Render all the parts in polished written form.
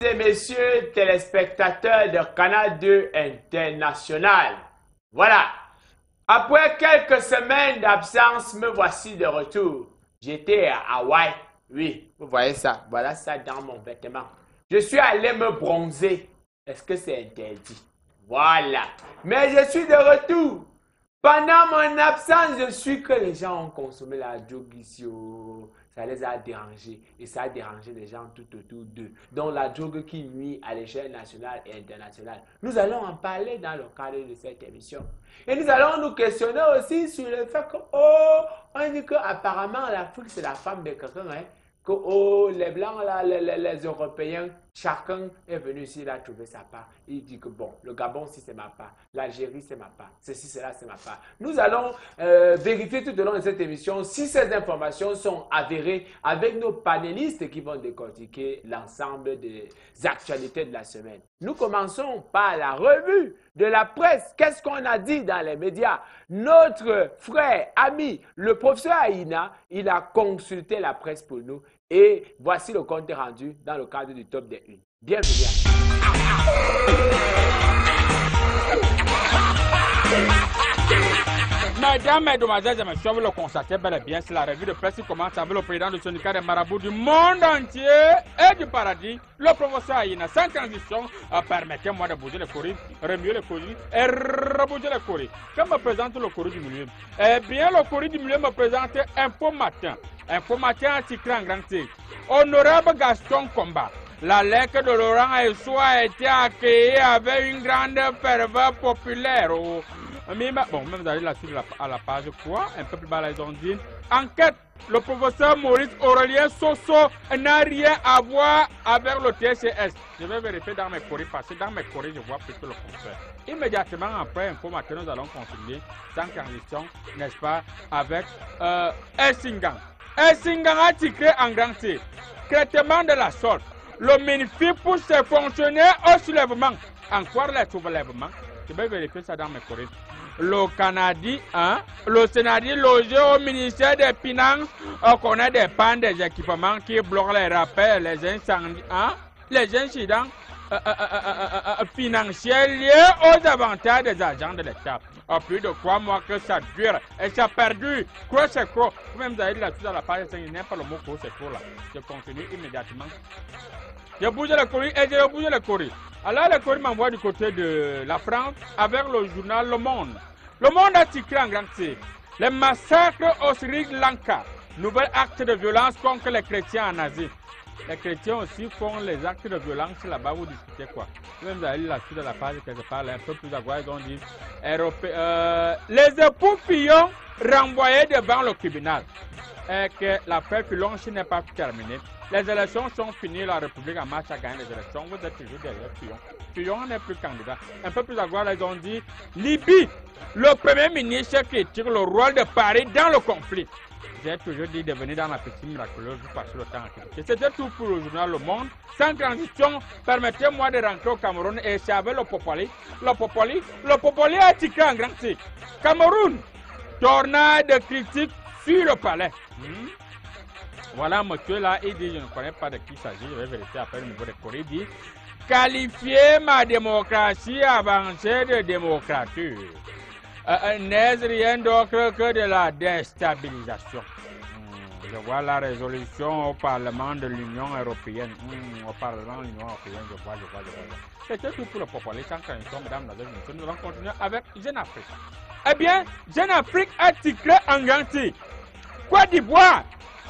Et messieurs téléspectateurs de Canal 2 International. Voilà. Après quelques semaines d'absence, me voici de retour. J'étais à Hawaï. Oui, vous voyez ça. Voilà ça dans mon vêtement. Je suis allé me bronzer. Est-ce que c'est interdit? Voilà. Mais je suis de retour. Pendant mon absence, je suis que les gens ont consommé la drogue ici. Ça les a dérangés et ça a dérangé les gens tout autour d'eux. Donc la drogue qui nuit à l'échelle nationale et internationale. Nous allons en parler dans le cadre de cette émission. Et nous allons nous questionner aussi sur le fait que, on dit qu'apparemment l'Afrique c'est la femme de quelqu'un, hein. Que les Blancs, là, les Européens, chacun est venu ici, il a trouvé sa part. Il dit que bon, le Gabon, si c'est ma part, l'Algérie, c'est ma part, ceci, cela, c'est ma part. Nous allons vérifier tout au long de cette émission si ces informations sont avérées avec nos panélistes qui vont décortiquer l'ensemble des actualités de la semaine. Nous commençons par la revue de la presse. Qu'est-ce qu'on a dit dans les médias? Notre frère, ami, le professeur Aïna, il a consulté la presse pour nous. Et voici le compte rendu dans le cadre du top des 1. Bienvenue à Mesdames, Mesdemoiselles et Messieurs, vous le constatez bel et bien, c'est la revue de presse qui commence avec le président du syndicat des marabouts du monde entier et du paradis, le professeur Aïna. Sans transition, permettez-moi de bouger les courriers, remuer les courriers et rebouger les courriers. Que me présente le courrier du milieu? Eh bien, le courrier du milieu me présente Info Matin. Info Matin article en grand titre. Honorable Gaston Combat. La lettre de Laurent Esso a été accueillie avec une grande ferveur populaire. Bon, même vous allez la suite à la page quoi, un peu plus bas, là, ils ont dit enquête, le professeur Maurice Aurélien Soso n'a rien à voir avec le TCS. Je vais vérifier dans mes courriers parce que dans mes courriers, je vois plutôt le contraire. Immédiatement après Info Matin, nous allons continuer sans transition, n'est-ce pas, avec Essingang. Essingang a titré en grand titre traitement de la sorte. Le MINFI pousse ses fonctionnaires au soulèvement. Encore les soulèvements. Je vais vérifier ça dans mes courriers. Le Canadien, le Sénat logé au ministère des Finances, connaît des pannes des équipements qui bloquent les rappels, les incendies, les incidents financiers liés aux avantages des agents de l'État. Plus de 3 mois que ça dure et ça a perdu. Quoi c'est quoi? Même vous avez dit là-dessus dans la page 5, il n'y a pas le mot quoi c'est quoi là. Je continue immédiatement. Je bouge le courrier et je bouge le courrier. Alors le courrier m'envoie du côté de la France avec le journal Le Monde. Le Monde a titré en grand titre les massacres au Sri Lanka. Nouvel acte de violence contre les chrétiens en Asie. Les chrétiens aussi font les actes de violence là-bas, vous discutez quoi? Même vous allez là-dessus de la page que je parle un peu plus à droite, ils ont dit les époux Fillon renvoyés devant le tribunal. Et que l'affaire Fillon n'est pas terminée. Les élections sont finies, la République en marche à gagner les élections. Vous êtes toujours derrière Fillon. Fillon n'est plus candidat. Un peu plus à droite, ils ont dit Libye, le premier ministre qui tire le rôle de Paris dans le conflit. J'ai toujours dit de venir dans la petite miraculeuse, vous passez le temps à critiquer. C'était tout pour le journal Le Monde. Sans transition, permettez-moi de rentrer au Cameroun et c'est avec le Popoli. Le Popoli a titré en grand titre. Cameroun, tornade de critiques sur le palais. Voilà, monsieur là, il dit, je ne connais pas de qui il s'agit, je vais vérifier après le niveau de Corée, il dit, qualifier ma démocratie avancée de démocrature n'est rien d'autre que de la déstabilisation. Je vois la résolution au Parlement de l'Union européenne. Au Parlement de l'Union européenne, je vois. C'était tout pour le populaire, sans transition, mesdames, nous allons continuer avec Jeune Afrique. Eh bien, Jeune Afrique a titré en grand titre. Côte d'Ivoire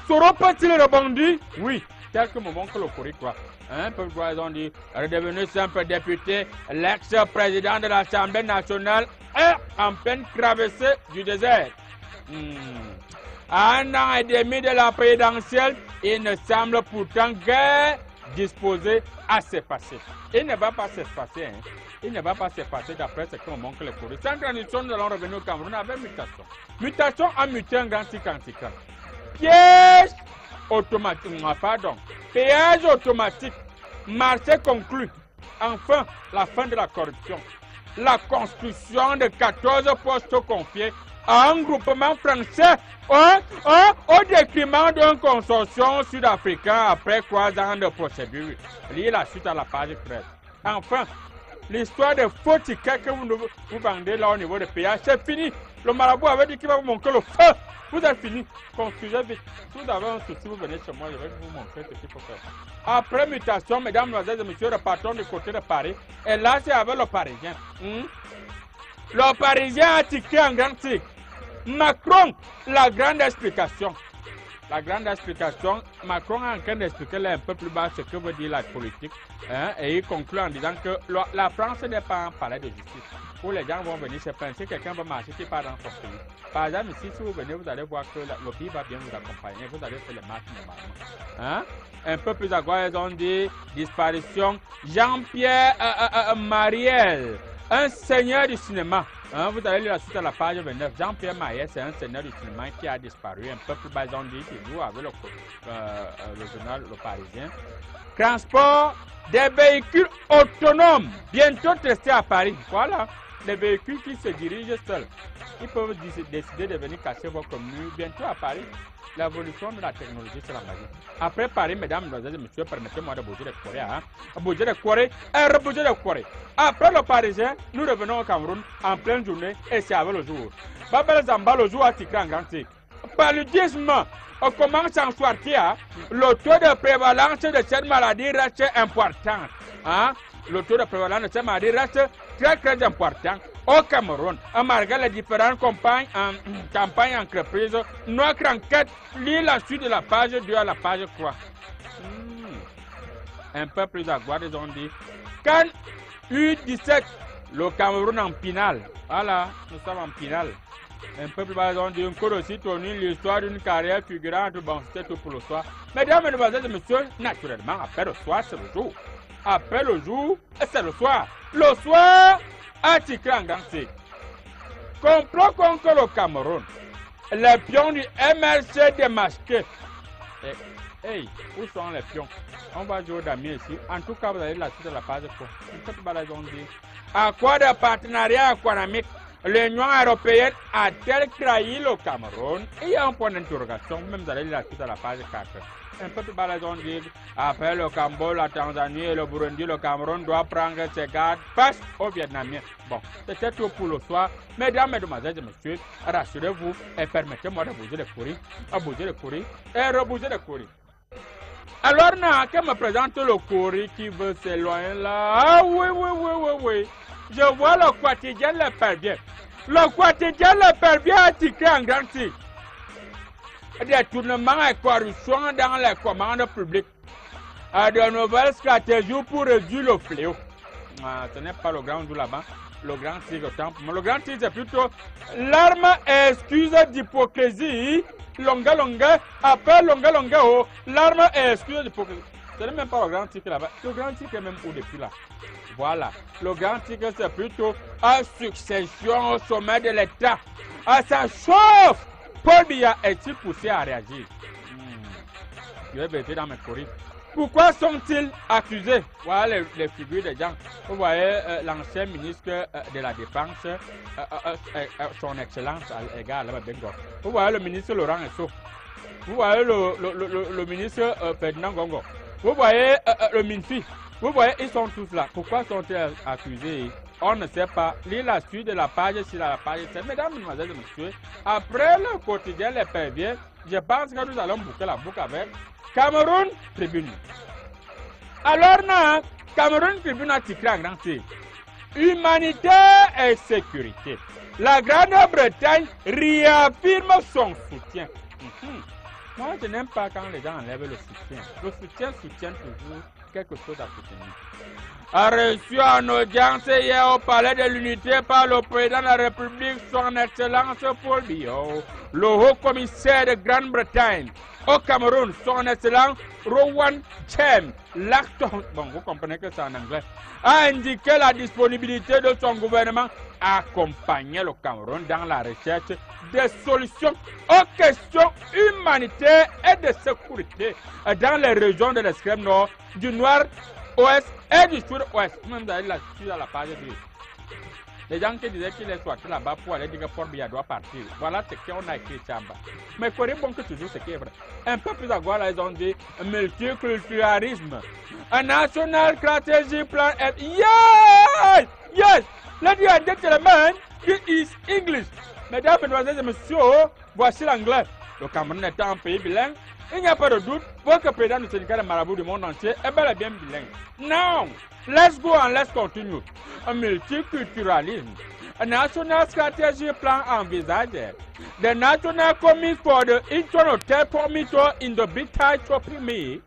seront-ils rebondis? Oui, quelques moments que le Corée quoi. Un peu quoi, ils ont dit, redevenu simple député, l'ex-président de l'Assemblée nationale est en pleine traversée du désert. À 1 an et demi de la présidentielle, il ne semble pourtant guère disposé à se passer. Il ne va pas se passer, Il ne va pas se passer d'après ce qu'on montre le Corée. Sans transition, nous allons revenir au Cameroun avec mutation. Mutation a muté un grand cycle. Piège automatique, péage automatique, marché conclu. Enfin, la fin de la corruption. La construction de 14 postes confiés à un groupement français au détriment d'un consortium sud-africain après 3 ans de procédure. Liez la suite à la page 13. Enfin, l'histoire des faux tickets que vous vendez là au niveau des péages, c'est fini. Le marabout avait dit qu'il va vous montrer le feu. Vous êtes fini. Concluez vite. Si vous avez un souci, vous venez chez moi, je vais vous montrer ce qu'il faut faire. Après mutation, mesdames, mademoiselles et messieurs, repartons du côté de Paris. Et là, c'est avec le Parisien. Le Parisien a tiqué en grand titre. Macron, la grande explication. La grande explication, Macron est en train d'expliquer là un peu plus bas ce que veut dire la politique. Et il conclut en disant que la France n'est pas un palais de justice. Où les gens vont venir se plaindre, si quelqu'un va marcher qui part dans son pays. Par exemple, ici, si vous venez, vous allez voir que le pays va bien vous accompagner. Vous allez faire les marches normalement. Un peu plus à gauche, ils ont dit disparition. Jean-Pierre Mariel, un seigneur du cinéma. Vous allez lire la suite à la page 29. Jean-Pierre Mariel, c'est un seigneur du cinéma qui a disparu. Un peu plus bas, ils ont dit qu'il joue avec le journal Le Parisien. Transport des véhicules autonomes, bientôt testés à Paris. Voilà, les véhicules qui se dirigent seuls. Ils peuvent décider de venir casser votre mur bientôt à Paris. L'évolution de la technologie, c'est la magie. Après Paris, mesdames, mademoiselles et messieurs, permettez-moi de bouger de Corée. Bouger de Corée et rebouger de Corée. Après le Parisien, nous revenons au Cameroun en pleine journée et c'est avec le jour. Babel Zamba, le jour a tiqué en grand titre. Paludisme, on commence à en sortir. Le taux de prévalence de cette maladie reste important. Le taux de prévalence de cette maladie reste très très important au Cameroun. Malgré les différentes campagnes entreprises, notre enquête lit la suite de la page 2 à la page 3. Un peu plus à gauche, ils ont dit CAN U17, le Cameroun en finale. Voilà, nous sommes en finale. Un peu plus bas, ils ont dit encore aussi tourner l'histoire d'une carrière figurante. Bon, c'était tout pour le soir. Mesdames, mesdemoiselles et messieurs, naturellement, après le soir, c'est le jour. Après le jour, c'est le soir. Le soir, article en grand titre. Complot contre le Cameroun. Les pions du MLC démasqués. Hey, où sont les pions? On va jouer d'amis ici. En tout cas, vous allez la suite de la page 3. Un peu plus bas, ils ont dit accord de partenariat économique. L'Union européenne a-t-elle trahi le Cameroun? Il y a un point d'interrogation. Même vous allez lire la suite à la page 4. Un peu plus bas, ils ont dit après le Cambodge, la Tanzanie et le Burundi, le Cameroun doit prendre ses gardes face aux Vietnamiens. Bon, c'était tout pour le soir. Mesdames, mesdemoiselles et messieurs, rassurez-vous et permettez-moi de bouger les courriers, bouger les courriers et rebouger les courriers. Alors, que me présente le courrier qui veut s'éloigner là? Ah oui. Je vois le quotidien Le Pervier. Le quotidien Le Pervier a titré en grand titre. Détournement et corruption dans les commandes publiques. De nouvelles stratégies pour réduire le fléau. Ce n'est pas le grand jour là-bas. Le grand titre autant. Mais le grand titre c'est plutôt l'arme et excuse d'hypocrisie. Longa. Après longa. Oh, l'arme et excuse d'hypocrisie. Ce n'est même pas le grand titre là-bas. Le grand titre est même où depuis là. Voilà, le grand titre c'est plutôt à succession au sommet de l'État. Ça chauffe. Paul Biya est-il poussé à réagir? Je vais vérifier dans mes courriers. Pourquoi sont-ils accusés? Voilà les figures des gens. Vous voyez l'ancien ministre de la Défense, son excellence égale à Bengo. Vous voyez le ministre Laurent Esso. Vous voyez le ministre Ferdinand Gongo. Vous voyez le Minfi. Vous voyez, ils sont tous là. Pourquoi sont-ils accusés? On ne sait pas. Lire la suite de la page sur la page 7. Mesdames, mesdemoiselles et messieurs, après le quotidien Les Perviers, je pense que nous allons boucler la boucle avec Cameroun Tribune. Alors, Cameroun Tribune a titré en grand titre Humanité et sécurité. La Grande-Bretagne réaffirme son soutien. Moi, je n'aime pas quand les gens enlèvent le soutien. Le soutien soutient toujours quelque chose à soutenir. A reçu en audience hier au Palais de l'Unité par le président de la République, son Excellence Paul Biya, le haut-commissaire de Grande-Bretagne au Cameroun, son Excellence Rowan Chem, l'acteur, bon vous comprenez que c'est en anglais, a indiqué la disponibilité de son gouvernement à accompagner le Cameroun dans la recherche des solutions aux questions humanitaires et de sécurité dans les régions de l'extrême nord, du nord-ouest et du sud-ouest. Même d'ailleurs là-dessus à la page 2. Les gens qui disaient qu'il est sorti là-bas pour aller dire que Fort Biya doit partir. Voilà ce qu'on a écrit là-bas. Mais il faut bon que toujours ce qui est vrai. Un peu plus à gauche, là, ils ont dit multiculturalisme. A national strategy plan. Yes! Yes! Ladies and gentlemen, this is English. Mesdames, mesdemoiselles et messieurs, voici l'anglais. Le Cameroun est un pays bilingue. Il n'y a pas de doute, votre président du syndicat de marabout du monde entier est bel et bien bilingue. Now, let's go and let's continue. Un multiculturalisme. A national strategy plan envisaged. The National Committee for the Internal Monitor in the Big Tie Shopping Me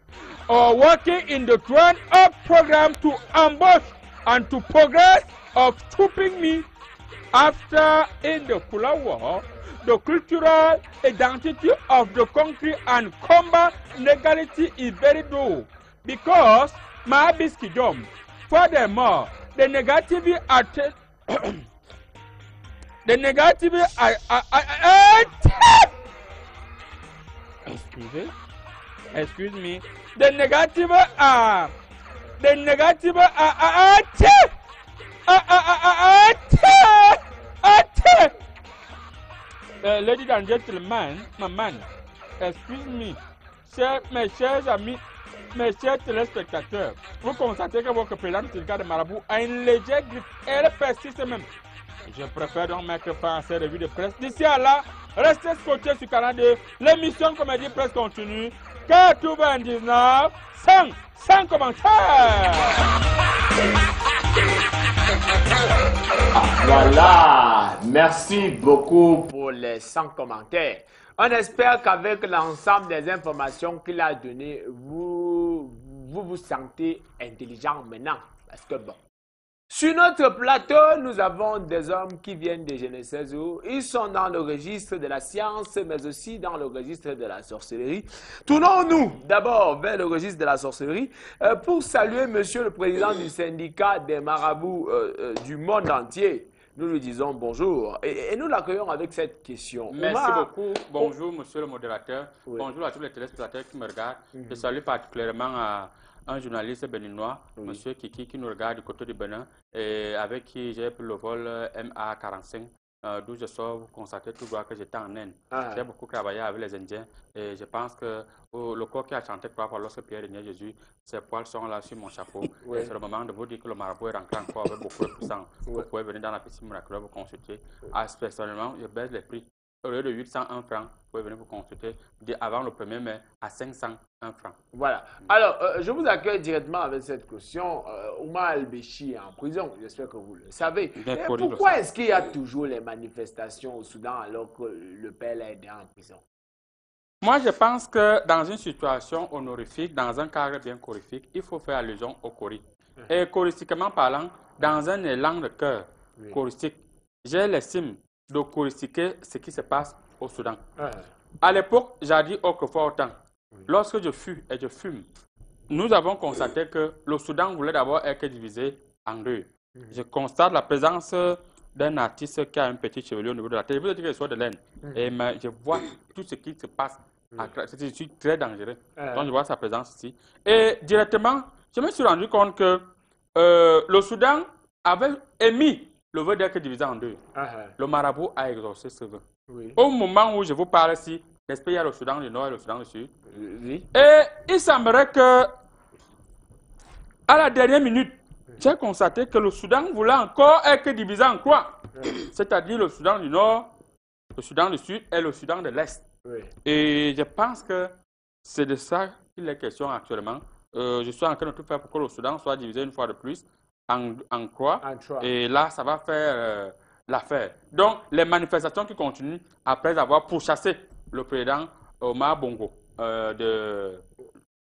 or working in the Train-Up program to ambush and to progress of stopping me after in the Kula War. The cultural identity of the country and combat legality is very low because Mahabiskidom. Furthermore, the negative excuse me, the negative ladies and gentlemen, excuse me, mes chers amis, mes chers téléspectateurs, vous constatez que votre président du syndicat de marabout a une légère grippe et elle persiste même. Je préfère donc mettre fin à cette revue de presse. D'ici à là, restez scotchés sur Canal 2. L'émission Comédie Presse continue. 99, 100 commentaires. Voilà, merci beaucoup pour les 100 commentaires. On espère qu'avec l'ensemble des informations qu'il a données, vous vous sentez intelligent maintenant. Parce que bon, sur notre plateau, nous avons des hommes qui viennent de Genesis. Ils sont dans le registre de la science, mais aussi dans le registre de la sorcellerie. Tournons-nous d'abord vers le registre de la sorcellerie pour saluer Monsieur le Président du syndicat des marabouts du monde entier. Nous lui disons bonjour et nous l'accueillons avec cette question. Merci beaucoup. Bonjour, monsieur le modérateur. Oui. Bonjour à tous les téléspectateurs qui me regardent. Je salue particulièrement un journaliste béninois, monsieur Kiki, qui nous regarde du côté du Bénin et avec qui j'ai pris le vol MA45. D'où je sors, vous constatez tout droit que j'étais en Inde. J'ai beaucoup travaillé avec les Indiens et je pense que le corps qui a chanté 3 fois lorsque Pierre régnait Jésus, ses poils sont là sur mon chapeau. C'est le moment de vous dire que le marabout est rentré encore avec beaucoup de puissance. Vous pouvez venir dans la piscine miraculeuse vous consulter. Personnellement, je baisse les prix. Au lieu de 801 francs, vous pouvez venir vous consulter avant le 1er mai à 501 francs. Voilà. Alors, je vous accueille directement avec cette question. Oumar El-Béchi est en prison, j'espère que vous le savez. Pourquoi est-ce qu'il y a toujours les manifestations au Soudan alors que le père est en prison? Moi, je pense que dans une situation honorifique, dans un cadre bien chorifique, il faut faire allusion au chori. Et choristiquement parlant, dans un élan de cœur choristique, j'ai l'estime de choristiquer ce qui se passe au Soudan. À l'époque, j'ai dit autrefois autant. Lorsque je fus et je fume, nous avons constaté que le Soudan voulait d'abord être divisé en deux. Je constate la présence d'un artiste qui a un petit chevelu au niveau de la tête. Je veux dire qu'il soit de laine. Et je vois tout ce qui se passe. C'est très dangereux. Donc je vois sa présence ici. Et directement, je me suis rendu compte que le Soudan avait émis le vœu d'être divisé en deux. Le marabout a exaucé ce vœu. Au moment où je vous parle ici, n'est-ce pas, il y a le Soudan du Nord et le Soudan du Sud. Et il semblerait que, à la dernière minute, j'ai constaté que le Soudan voulait encore être divisé en trois. C'est-à-dire le Soudan du Nord, le Soudan du Sud et le Soudan de l'Est. Et je pense que c'est de ça qu'il est question actuellement. Je suis en train de tout faire pour que le Soudan soit divisé une fois de plus en croix. Et là, ça va faire l'affaire. Donc, les manifestations qui continuent après avoir pourchassé le président Omar Bongo.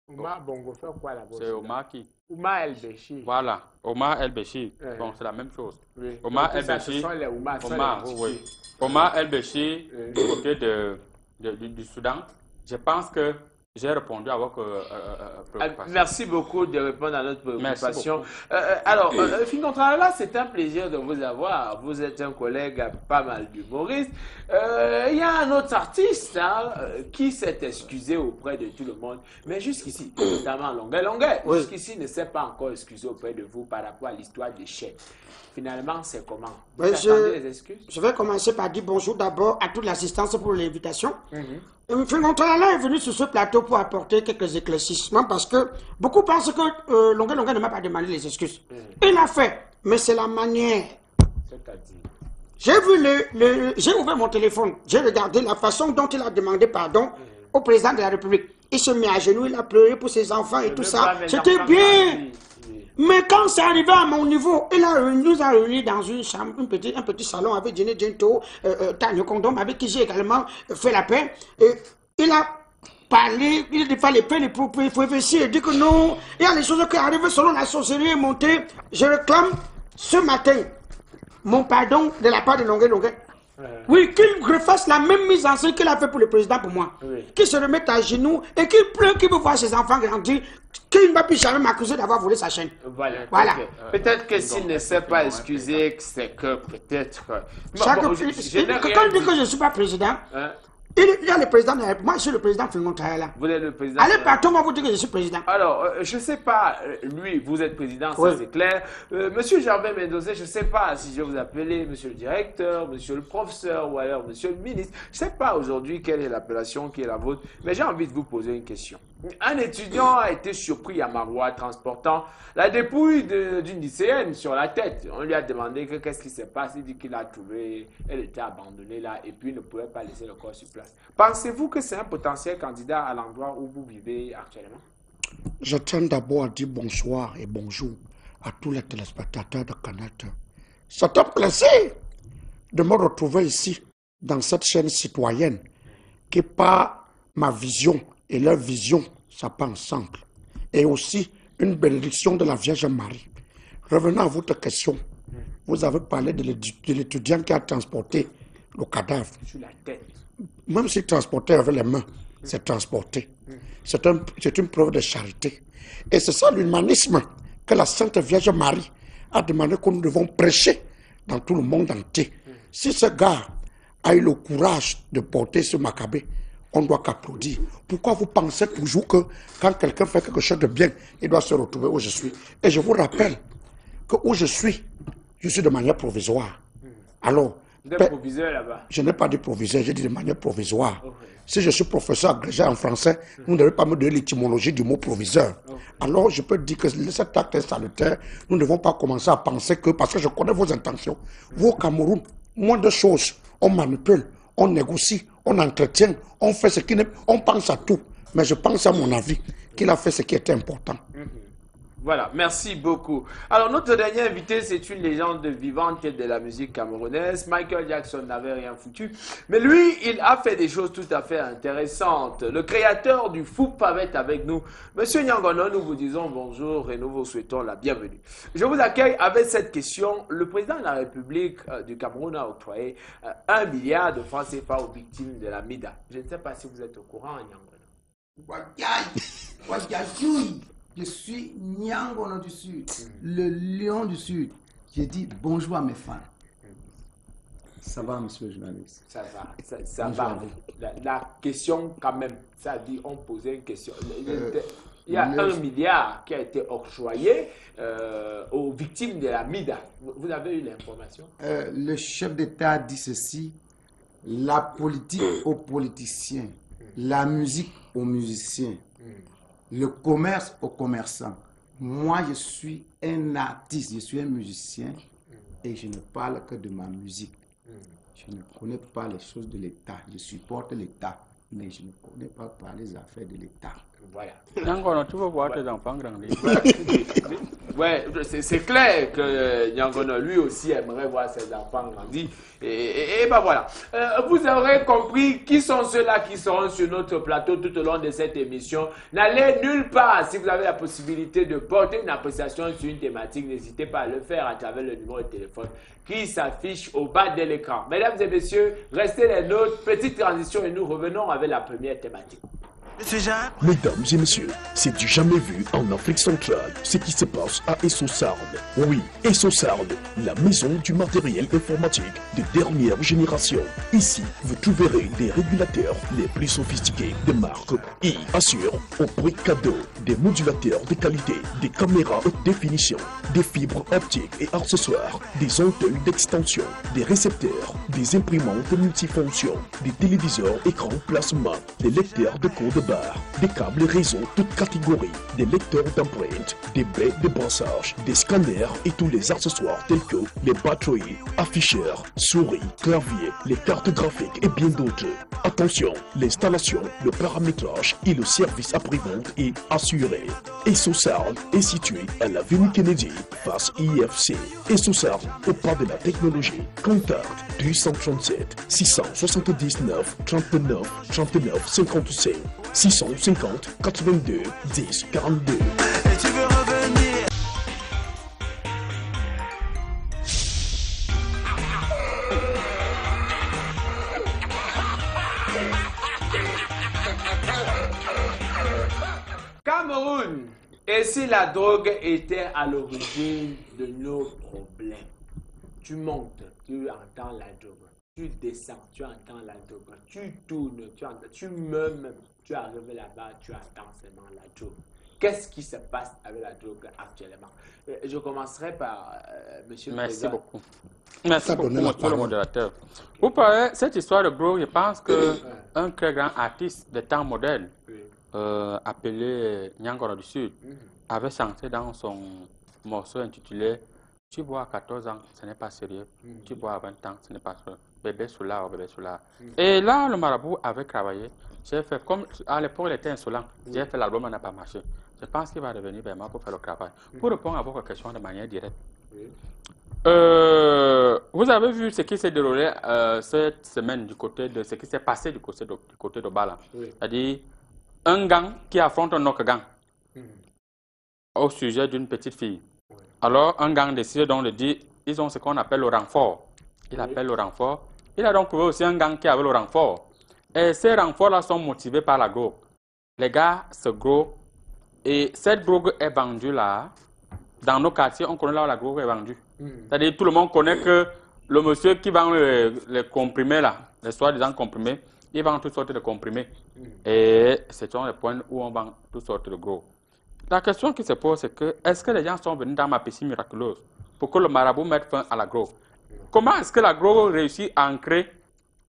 Omar Bongo fait quoi là-bas? C'est Omar qui? Omar El-Béchi. Voilà, Omar El-Béchi. Bon, c'est la même chose. Omar El-Béchi. Omar El-Béchi du côté du Soudan. Je pense que J'ai répondu à votre préoccupation. Merci beaucoup de répondre à notre préoccupation. Alors, Fingontrala, c'est un plaisir de vous avoir. Vous êtes un collègue pas mal d'humoristes. Il y a un autre artiste qui s'est excusé auprès de tout le monde, mais jusqu'ici, notamment Longuet, jusqu'ici ne s'est pas encore excusé auprès de vous par rapport à l'histoire des chèques. Finalement, c'est comment? Vous attendez les excuses? Je vais commencer par dire bonjour d'abord à toute l'assistance pour l'invitation. Fingontrala est venu sur ce plateau pour apporter quelques éclaircissements parce que beaucoup pensent que Longuet ne m'a pas demandé les excuses. Il l'a fait, mais c'est la manière. C'est-à-dire? J'ai ouvert mon téléphone, j'ai regardé la façon dont il a demandé pardon au président de la République. Il se met à genoux, il a pleuré pour ses enfants et tout ça. C'était bien. Mais quand c'est arrivé à mon niveau, il nous a réunis dans une chambre, un petit salon avec Jenny Gento, Tanya Kondom, avec qui j'ai également fait la paix. Il a parlé, il a fait les peines pour réfléchir et dit que non, il y a des choses qui arrivent selon la sorcellerie est montée. Je réclame ce matin mon pardon de la part de Longuet. Oui, qu'il refasse la même mise en scène qu'il a fait pour le président pour moi. Qu'il se remette à genoux et qu'il pleure, qu'il veut voir ses enfants grandir, qu'il ne va plus jamais m'accuser d'avoir volé sa chaîne. Voilà. Peut-être que s'il ne s'est pas excusé, c'est que peut-être... Quand il dit que je ne suis pas président, il y a le président de la République. Moi, je suis le président Fingontrala. Vous êtes le président. Allez, partout, moi, vous dites que je suis président. Alors, je ne sais pas, lui, vous êtes président, ça c'est clair. Monsieur Gervais Mendoza, je ne sais pas si je vais vous appeler monsieur le directeur, monsieur le professeur ou alors monsieur le ministre. Je ne sais pas aujourd'hui quelle est l'appellation qui est la vôtre, mais j'ai envie de vous poser une question. Un étudiant a été surpris à Maroua transportant la dépouille d'une lycéenne sur la tête. On lui a demandé qu'est-ce qui s'est passé. Il dit qu'il a trouvé, elle était abandonnée là et puis il ne pouvait pas laisser le corps sur place. Pensez-vous que c'est un potentiel candidat à l'endroit où vous vivez actuellement? Je tiens d'abord à dire bonsoir et bonjour à tous les téléspectateurs de Canal 2. C'est un plaisir de me retrouver ici, dans cette chaîne citoyenne, qui par ma vision et leur vision, ça part ensemble. Et aussi une bénédiction de la Vierge Marie. Revenons à votre question. Vous avez parlé de l'étudiant qui a transporté le cadavre. Sur la tête. Même s'il transportait avec les mains, c'est transporté. C'est une preuve de charité. Et c'est ça l'humanisme que la Sainte Vierge Marie a demandé que nous devons prêcher dans tout le monde entier. Si ce gars a eu le courage de porter ce macabé, on doit qu'applaudir. Pourquoi vous pensez toujours que quand quelqu'un fait quelque chose de bien, il doit se retrouver où je suis? Et je vous rappelle que où je suis de manière provisoire. Alors, vous êtes proviseur là-bas? Je n'ai pas dit proviseur, j'ai dit de manière provisoire. Si je suis professeur agrégé en français, vous ne devez pas me donner l'étymologie du mot proviseur. Alors, je peux dire que cet acte est salutaire. Nous ne devons pas commencer à penser que, parce que je connais vos intentions, vous au Cameroun, moins de choses, on manipule, on négocie, on entretient, on fait ce qui n'est... On pense à tout. Mais je pense à mon avis qu'il a fait ce qui était important. Voilà, merci beaucoup. Alors, notre dernier invité, c'est une légende vivante de la musique camerounaise. Michael Jackson n'avait rien foutu. Mais lui, il a fait des choses tout à fait intéressantes. Le créateur du Fou Pavé est avec nous. Monsieur Nyangono, nous vous disons bonjour et nous vous souhaitons la bienvenue. Je vous accueille avec cette question. Le président de la République du Cameroun a octroyé 1 milliard de francs CFA aux victimes de la MIDA. Je ne sais pas si vous êtes au courant, Nyangono. Je suis Nyangono du Sud, le lion du Sud. J'ai dit bonjour à mes fans. Ça va, monsieur le journaliste? Ça va, ça va. La question, quand même, ça dit, on posait une question. Il y a 1 milliard qui a été octroyé aux victimes de la MIDA. Vous avez eu l'information? Le chef d'État a dit ceci: la politique aux politiciens, la musique aux musiciens. Le commerce aux commerçants. Moi, je suis un artiste, je suis un musicien et je ne parle que de ma musique. Je ne connais pas les choses de l'État. Je supporte l'État, mais je ne connais pas parler des affaires de l'État. Voilà. Nyangono, tu veux voir tes enfants grandir. Ouais, c'est clair que Nyangono, lui aussi, aimerait voir ses enfants grandir. Et ben voilà. Vous aurez compris qui sont ceux-là qui seront sur notre plateau tout au long de cette émission. N'allez nulle part. Si vous avez la possibilité de porter une appréciation sur une thématique, n'hésitez pas à le faire à travers le numéro de téléphone qui s'affiche au bas de l'écran. Mesdames et messieurs, restez les nôtres. Petite transition et nous revenons avec la première thématique. Mesdames et messieurs, c'est du jamais vu en Afrique centrale, ce qui se passe à Essosarne. Oui, Essosarne, la maison du matériel informatique de dernière génération. Ici, vous trouverez des régulateurs les plus sophistiqués de marque et assure au prix cadeau des modulateurs de qualité, des caméras haute définition, des fibres optiques et accessoires, des ampoules d'extension, des récepteurs, des imprimantes multifonctions, des téléviseurs écran plasma, des lecteurs de code barre, des câbles réseau toutes catégories, des lecteurs d'empreintes, des baies de brassage, des scanners et tous les accessoires tels que les batteries, afficheurs, souris, clavier, les cartes graphiques et bien d'autres. Attention, l'installation, le paramétrage et le service après-vente est assuré. Essosarne est situé à l'avenue Kennedy, face IFC. Essosarne, au pas de la technologie. Contact 237 679 39 39 55 650 82 10 42. Et tu veux revenir? Cameroun, et si la drogue était à l'origine de nos problèmes? Tu montes, tu entends la drogue. Tu descends, tu entends la drogue. Tu tournes, tu entends, tu meurs même. Tu arrives là-bas, tu entends seulement la drogue. Qu'est-ce qui se passe avec la drogue actuellement? Je commencerai par Monsieur le Président. Merci beaucoup. Merci beaucoup, monsieur le modérateur. Vous parlez cette histoire de drogue, je pense qu'un très grand artiste de temps moderne, appelé Nyangoro du Sud, avait chanté dans son morceau intitulé « Tu bois à 14 ans, ce n'est pas sérieux. Tu bois à 20 ans, ce n'est pas sérieux. Bébé Soula, oh, bébé Soula. » Et là, le marabout avait travaillé. J'ai fait, comme à l'époque, il était insolent. J'ai fait l'album, ça n'a pas marché. Je pense qu'il va revenir vers moi pour faire le travail. Pour répondre à votre question de manière directe. Vous avez vu ce qui s'est déroulé cette semaine du côté de ce qui s'est passé du côté de Bala. C'est-à-dire un gang qui affronte un autre gang au sujet d'une petite fille. Alors un gang décide donc de dire, ils ont ce qu'on appelle le renfort. Il appelle le renfort. Il a donc trouvé aussi un gang qui avait le renfort. Et ces renforts-là sont motivés par la drogue. Les gars se droguent. Et cette drogue est vendue là. Dans nos quartiers, on connaît là où la drogue est vendue. C'est-à-dire tout le monde connaît que le monsieur qui vend les comprimés là, les soi-disant comprimés, il vend toutes sortes de comprimés. Et ce sont les points où on vend toutes sortes de gros. La question qui se pose, c'est que est-ce que les gens sont venus dans ma piscine miraculeuse pour que le marabout mette fin à la drogue? Comment est-ce que la drogue réussit à ancrer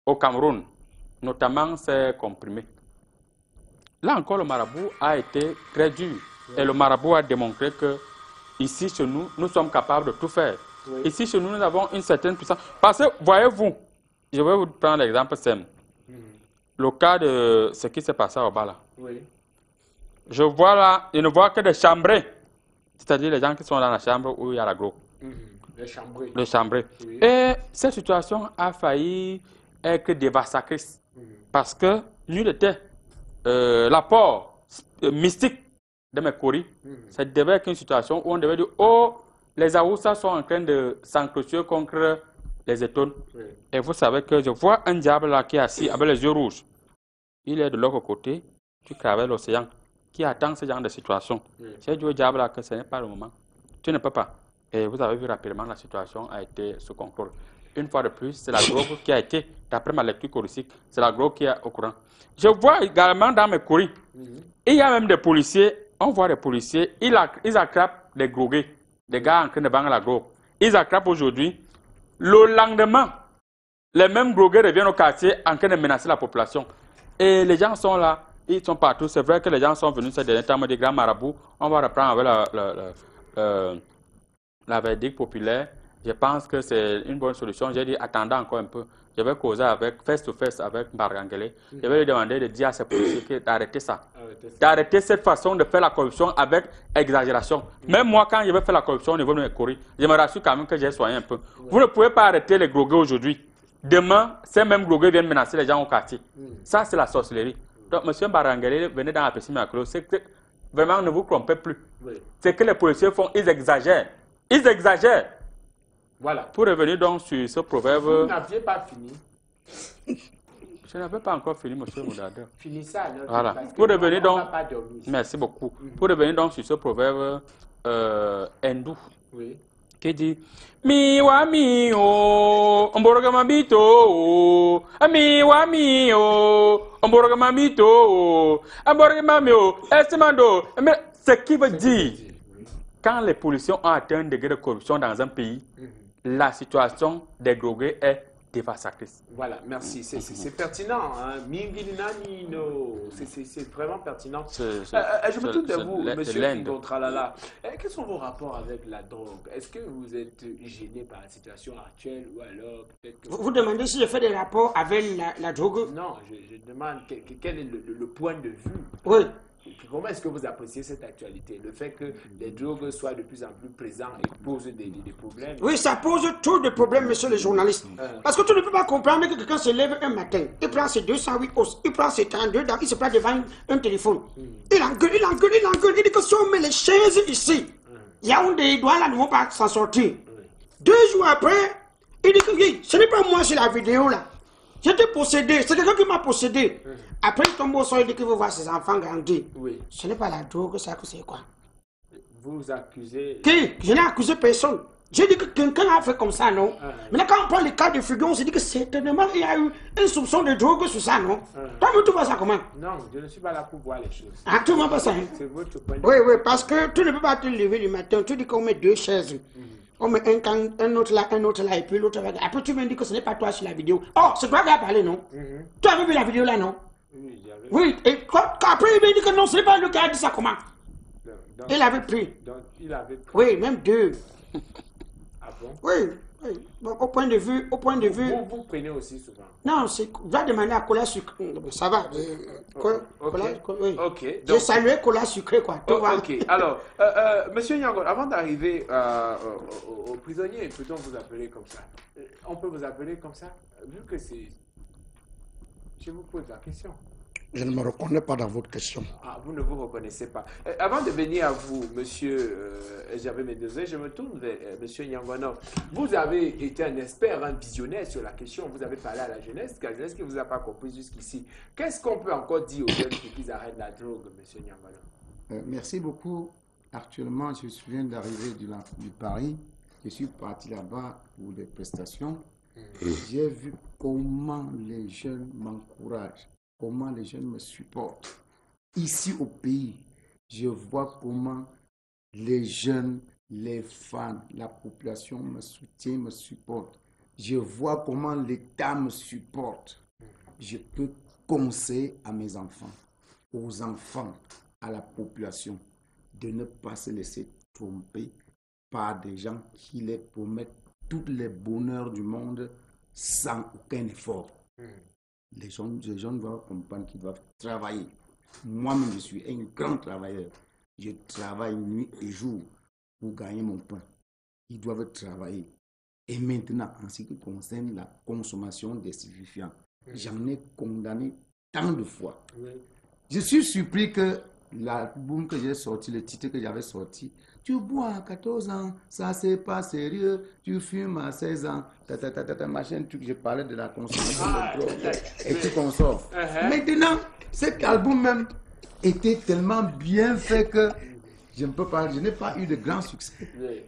au Cameroun, notamment ces comprimés? Là encore, le marabout a été très dur. Et le marabout a démontré que ici, chez nous, nous sommes capables de tout faire. Ici, chez nous, nous avons une certaine puissance. Parce que, voyez-vous, je vais vous prendre l'exemple simple. Le cas de ce qui s'est passé au Bala. Je vois là, je ne vois que des chambrés. C'est-à-dire les gens qui sont dans la chambre où il y a la drogue. Les chambrés. Et cette situation a failli être dévastatrice. Parce que nul n'était l'apport mystique de mes courriers. Ça devait être une situation où on devait dire, oh, les Aoussa sont en train de s'encrocher contre les étoiles. Et vous savez que je vois un diable là qui est assis avec les yeux rouges. Il est de l'autre côté, tu traverses l'océan, qui attend ce genre de situation. J'ai dit au diable là que ce n'est pas le moment. Tu ne peux pas. Et vous avez vu rapidement, la situation a été sous contrôle. Une fois de plus, c'est la drogue qui a été, d'après ma lecture choristique, c'est la drogue qui est au courant. Je vois également dans mes courriers, il y a même des policiers, on voit des policiers, ils attrapent des drogués, des gars en train de vendre la drogue. Ils attrapent aujourd'hui. Le lendemain, les mêmes drogués reviennent au quartier en train de menacer la population. Et les gens sont là, ils sont partout. C'est vrai que les gens sont venus ces derniers temps, des grands marabouts. On va reprendre avec la verdict populaire. Je pense que c'est une bonne solution. J'ai dit, attendez encore un peu. Je vais causer avec, face to face avec Mbarangele. Je vais lui demander de dire à ses policiers d'arrêter ça. D'arrêter cette façon de faire la corruption avec exagération. Même moi, quand je vais faire la corruption au niveau de mes courriers, je me rassure quand même que j'ai soigné un peu. Vous ne pouvez pas arrêter les drogués aujourd'hui. Demain, ces mêmes drogués viennent menacer les gens au quartier. Ça, c'est la sorcellerie. Donc, M. Mbarangele, venez dans la piscine miraculeuse. C'est que vraiment, ne vous trompez plus. C'est que les policiers font, ils exagèrent. Ils exagèrent. Voilà. Pour revenir donc sur ce proverbe... Vous n'aviez pas fini. Je n'avais pas encore fini, monsieur Moudada. Finis ça alors. Voilà. Parce que Pour revenir on va donc, pas dormir. merci beaucoup. Pour revenir donc sur ce proverbe hindou Oui. qui dit Mi wa mi o, omborogama bito o, mi wa mi o, omborogama bito o, omborogama mi o, estimando. Ce qui veut dire, quand les policiers ont atteint un degré de corruption dans un pays, la situation des drogués est dévastatrice. Voilà, merci. C'est pertinent. Hein. C'est vraiment pertinent. Je me tourne de vous, monsieur Kingontralala. Quels sont vos rapports avec la drogue? Est-ce que vous êtes gêné par la situation actuelle ou alors peut-être que... Vous demandez si je fais des rapports avec la drogue? Non, je demande quel est le point de vue. Oui. Comment est-ce que vous appréciez cette actualité? Le fait que les drogues soient de plus en plus présentes et posent des problèmes? Oui, ça pose trop de problèmes, monsieur le journaliste. Parce que tu ne peux pas comprendre que quelqu'un se lève un matin, il prend ses 208 os, il prend ses 32 dents, il se place devant un téléphone. Il engueule, il dit que si on met les chaises ici, il y a un des doigts là ne vont pas s'en sortir. 2 jours après, il dit que oui, ce n'est pas moi sur la vidéo là. J'étais possédé, c'est quelqu'un qui m'a possédé. Après, il tombe au sol, il dit qu'il veut voir ses enfants grandir. Oui. Ce n'est pas la drogue, ça, c'est quoi? Vous accusez... Qui? Je n'ai accusé personne. J'ai dit que quelqu'un a fait comme ça, non? Maintenant, quand on prend le cas de Fugon, on se dit que certainement, il y a eu un soupçon de drogue sur ça, non? Toi, tu vois ça comment? Non, je ne suis pas là pour voir les choses. Ah, tu vois pas ça, hein? C'est votre point de vue. Oui, oui, parce que tu ne peux pas te lever le matin, tu dis qu'on met 2 chaises. On met un autre là, et puis l'autre là. Après, tu me dis que ce n'est pas toi sur la vidéo. Oh, c'est toi qui as parlé, non? Tu avais vu la vidéo là, non? Oui, j'avais... Oui, et après, il m'a dit que non, ce n'est pas lui qui a dit ça, comment? Donc, Il avait pris. Donc, il avait pris... Oui, même 2. Ah bon? Oui, oui. Bon, au point de vue... Vous prenez aussi souvent? Non, c'est... Va demander à Cola sucré. Ça va. Oui. Ok. J'ai Donc... salué Cola sucré, quoi. Ok. Alors, monsieur Nyangon, avant d'arriver aux prisonniers, peut-on vous appeler comme ça? On peut vous appeler comme ça? Vu que c'est... Je vous pose la question. Je ne me reconnais pas dans votre question. Ah, vous ne vous reconnaissez pas. Avant de venir à vous, monsieur Javé Médezé, je me tourne vers monsieur Nyangono. Vous avez été un expert, un visionnaire sur la question. Vous avez parlé à la jeunesse qui ne vous a pas compris jusqu'ici. Qu'est-ce qu'on peut encore dire aux jeunes pour qu'ils arrêtent la drogue, monsieur Nyangono? Merci beaucoup. Actuellement, je viens d'arriver du Paris. Je suis parti là-bas pour des prestations. J'ai vu comment les jeunes m'encouragent, comment les jeunes me supportent. Ici au pays, je vois comment les jeunes, les fans, la population me soutient, me supportent. Je vois comment l'État me supporte. Je peux conseiller à mes enfants, aux enfants, à la population, de ne pas se laisser tromper par des gens qui les promettent tous les bonheurs du monde sans aucun effort. Les jeunes doivent comprendre qu'ils doivent travailler. Moi-même, je suis un grand travailleur. Je travaille nuit et jour pour gagner mon pain. Ils doivent travailler. Et maintenant, en ce qui concerne la consommation des stupéfiants, j'en ai condamné tant de fois. Je suis surpris que l'album que j'ai sorti, le titre que j'avais sorti, tu bois à 14 ans, ça c'est pas sérieux, tu fumes à 16 ans, machin, truc, je parlais de la consommation de drogue et tu consommes. Maintenant, cet album même était tellement bien fait que je n'ai pas eu de grand succès.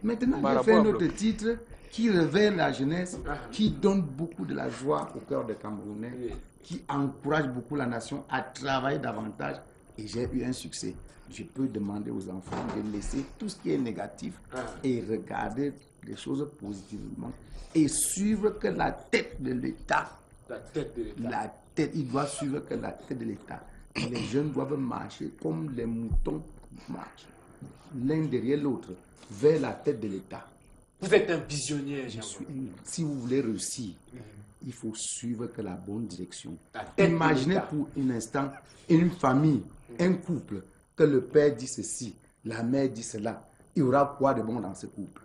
Maintenant, j'ai fait un autre titre qui révèle la jeunesse, qui donne beaucoup de la joie au cœur des Camerounais, qui encourage beaucoup la nation à travailler davantage. Et j'ai eu un succès. Je peux demander aux enfants de laisser tout ce qui est négatif et regarder les choses positivement et suivre que la tête de l'État. Il doit suivre que la tête de l'État. Les jeunes doivent marcher comme les moutons marchent, l'un derrière l'autre, vers la tête de l'État. Vous êtes un visionnaire. Si vous voulez réussir, il faut suivre que la bonne direction. Imaginez pour un instant une famille, un couple, que le père dit ceci, la mère dit cela. Il y aura quoi de bon dans ce couple?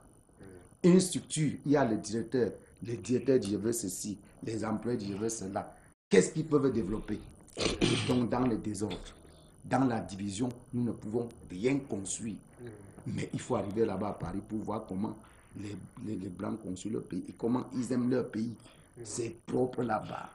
Une structure, il y a le directeur dit je veux ceci, les employés disent je veux cela. Qu'est-ce qu'ils peuvent développer? Donc dans le désordre, dans la division, nous ne pouvons rien construire. Mais il faut arriver là-bas à Paris pour voir comment les Blancs construisent leur pays et comment ils aiment leur pays. C'est propre là-bas.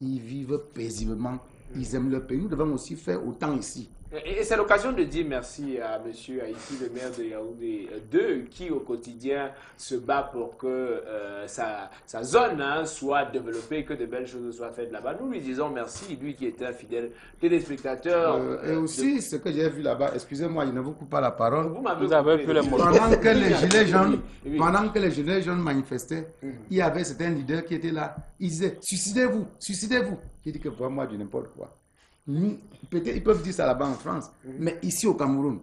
ils vivent paisiblement, ils aiment leur pays. Nous devons aussi faire autant ici. Et c'est l'occasion de dire merci à monsieur Haïti, le maire de Yaoundé 2, qui au quotidien se bat pour que sa zone soit développée, que de belles choses soient faites là-bas. Nous lui disons merci, lui qui était un fidèle téléspectateur. Et aussi, ce que j'ai vu là-bas, excusez-moi, je ne vous coupe pas la parole. Vous avez vu les mots. Pendant que les gilets jaunes, pendant que les gilets jaunes manifestaient, il y avait certains leaders qui étaient là. Ils disaient, suicidez-vous, suicidez-vous. J'ai dit que pour moi, du n'importe quoi. Peut-être ils peuvent dire ça là-bas en France, mais ici au Cameroun,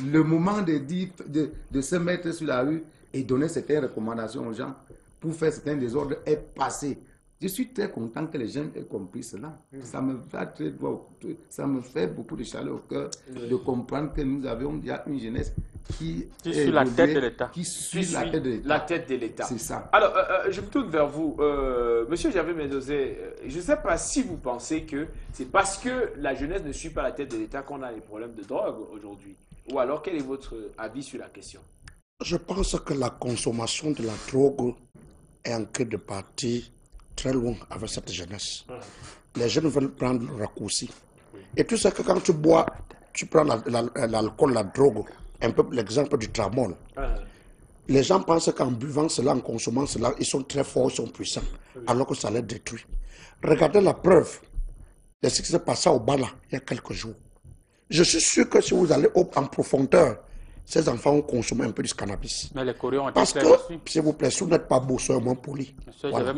le moment de se mettre sur la rue et donner certaines recommandations aux gens pour faire certains désordres est passé. Je suis très content que les jeunes aient compris cela. Ça me va très droit, ça me fait beaucoup de chaleur au cœur de comprendre que nous avons déjà une jeunesse qui suit la tête de l'État. Qui suit la tête de l'État. C'est ça. Alors, je me tourne vers vous. Monsieur Javé Mendozé, je ne sais pas si vous pensez que c'est parce que la jeunesse ne suit pas la tête de l'État qu'on a les problèmes de drogue aujourd'hui. Ou alors, quel est votre avis sur la question? Je pense que la consommation de la drogue est en train de partir très loin avec cette jeunesse. Les jeunes veulent prendre le raccourci. Et tu sais que quand tu bois, tu prends l'alcool, la drogue, un peu l'exemple du tramol. Les gens pensent qu'en buvant cela, en consommant cela, ils sont très forts, ils sont puissants, alors que ça les détruit. Regardez la preuve de ce qui s'est passé au Bala il y a quelques jours. Je suis sûr que si vous allez en profondeur, ces enfants ont consommé un peu du cannabis. Mais les Coréens ont été parce que, s'il vous plaît, si vous n'êtes pas beau, soyez moins poli. Voilà.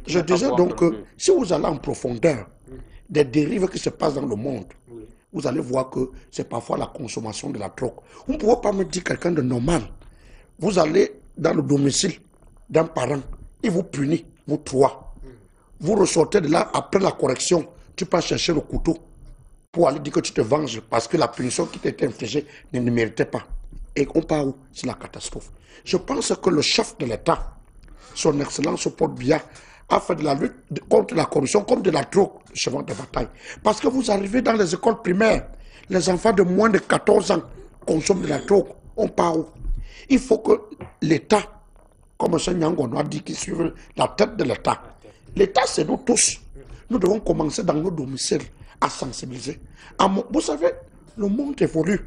Je disais donc que si vous allez en profondeur des dérives qui se passent dans le monde, vous allez voir que c'est parfois la consommation de la drogue. Vous ne pouvez pas me dire quelqu'un de normal. Vous allez dans le domicile d'un parent, il vous punit, vous trois. Vous ressortez de là, après la correction, tu peux chercher le couteau pour aller dire que tu te venges parce que la punition qui t'a été infligée ne méritait pas. Et on part où? C'est la catastrophe. Je pense que le chef de l'État, son Excellence Paul Biya, a fait de la lutte contre la corruption comme de la drogue, le cheval de bataille. Parce que vous arrivez dans les écoles primaires, les enfants de moins de 14 ans consomment de la drogue. On part où? Il faut que l'État, comme M. Nyangono a dit, qui suive la tête de l'État. L'État, c'est nous tous. Nous devons commencer dans nos domiciles à sensibiliser. Vous savez, le monde évolue.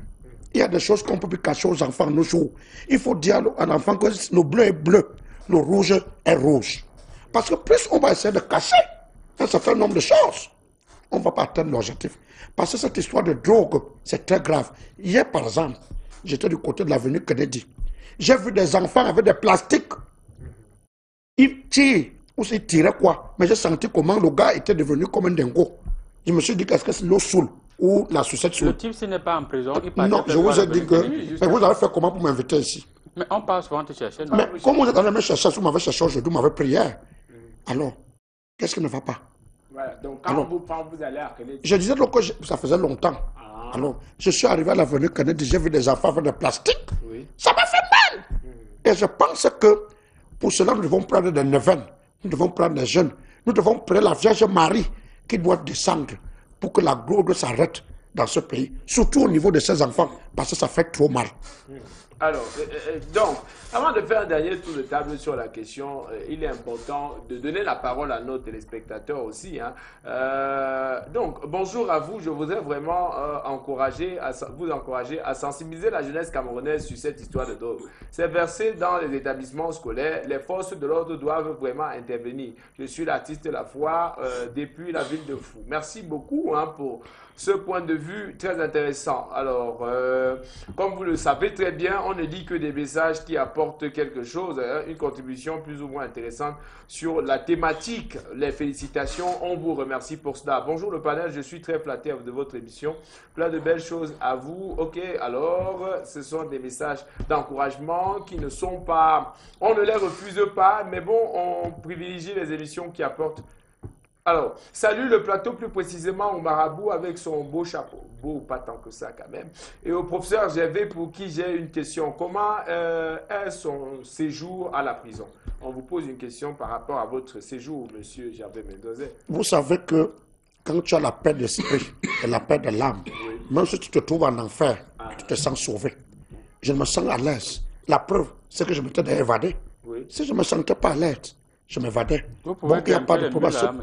Il y a des choses qu'on peut plus cacher aux enfants nos jours. Il faut dire à l'enfant que le bleu est bleu, le rouge est rouge. Parce que plus on va essayer de cacher un certain nombre de choses, on ne va pas atteindre l'objectif. Parce que cette histoire de drogue, c'est très grave. Hier, par exemple, j'étais du côté de l'avenue Kennedy. J'ai vu des enfants avec des plastiques. Ils tirent, ou ils tiraient quoi. Mais j'ai senti comment le gars était devenu comme un dingo. Je me suis dit, qu'est-ce que c'est l'eau saoule ou la sucette saoule? Le type, s'il n'est pas en prison, il passe. Non, je vous ai dit que... Mais vous avez fait comment pour m'inviter ici? Mais on passe souvent te chercher. Non? Mais comme vous êtes allé me chercher, vous m'avez cherché aujourd'hui, vous m'avez pris hier. Alors, qu'est-ce qui ne va pas? Voilà, donc quand vous allez à Kennedy... Je disais donc que ça faisait longtemps. Alors, je suis arrivé à l'avenue Kennedy, j'ai vu des enfants avec des plastiques. Ça m'a fait mal. Et je pense que pour cela, nous devons prendre des neuvaines, nous devons prendre des jeunes, nous devons prendre la Vierge Marie qui doit descendre pour que la gloire s'arrête dans ce pays, surtout au niveau de ces enfants, parce que ça fait trop mal. Alors, donc, avant de faire un dernier tour de table sur la question, il est important de donner la parole à nos téléspectateurs aussi. Donc, bonjour à vous. Je voudrais vraiment vous encourager à sensibiliser la jeunesse camerounaise sur cette histoire de drogue. C'est versé dans les établissements scolaires. Les forces de l'ordre doivent vraiment intervenir. Je suis l'artiste de la foi depuis la ville de Fou. Merci beaucoup pour ce point de vue très intéressant. Alors, comme vous le savez très bien, on ne dit que des messages qui apportent quelque chose, une contribution plus ou moins intéressante sur la thématique. Les félicitations, on vous remercie pour cela. Bonjour le panel, je suis très flatté de votre émission. Plein de belles choses à vous. Ok, alors, ce sont des messages d'encouragement qui ne sont pas... On ne les refuse pas, mais bon, on privilégie les émissions qui apportent. Alors, salut le plateau, plus précisément au marabout avec son beau chapeau. Beau, pas tant que ça quand même. Et au professeur Gervais pour qui j'ai une question. Comment est son séjour à la prison? On vous pose une question par rapport à votre séjour, monsieur Gervais Mendozé. Vous savez que quand tu as la paix d'esprit et la paix de l'âme, même si tu te trouves en enfer, tu te sens sauvé. Je me sens à l'aise. La preuve, c'est que je m'étais évadé. Si je ne me sentais pas à l'aise, je m'évadais. Donc il n'y a pas de probation.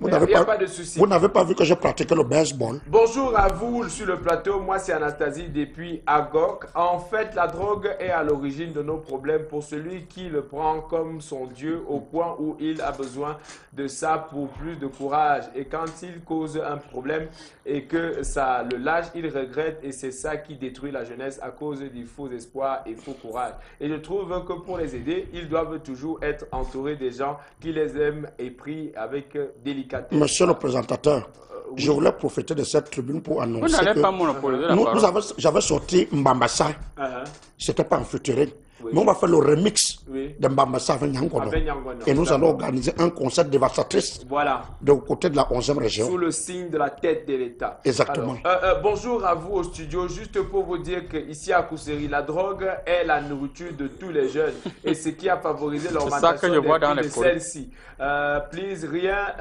Vous n'avez pas vu que j'ai pratiqué le baseball? Bonjour à vous sur le plateau, moi c'est Anastasie depuis Agok. En fait, la drogue est à l'origine de nos problèmes pour celui qui le prend comme son Dieu au point où il a besoin de ça pour plus de courage. Et quand il cause un problème et que ça le lâche, il regrette et c'est ça qui détruit la jeunesse à cause du faux espoir et faux courage. Et je trouve que pour les aider, ils doivent toujours être entourés des gens qui les aiment et prient avec délicatesse. Monsieur le présentateur, oui. Je voulais profiter de cette tribune pour annoncer que j'avais sorti Mbambassa. C'était pas un featuring. Oui. Mais on va faire le remix de Mbambassa avec Nyangono. Et nous allons organiser un concert dévastatrice de côté de la 11e région. Sous le signe de la tête de l'État. Exactement. Alors, bonjour à vous au studio. Juste pour vous dire qu'ici à Kousséri, la drogue est la nourriture de tous les jeunes. Et ce qui a favorisé l'augmentation de celle-ci. Please, rien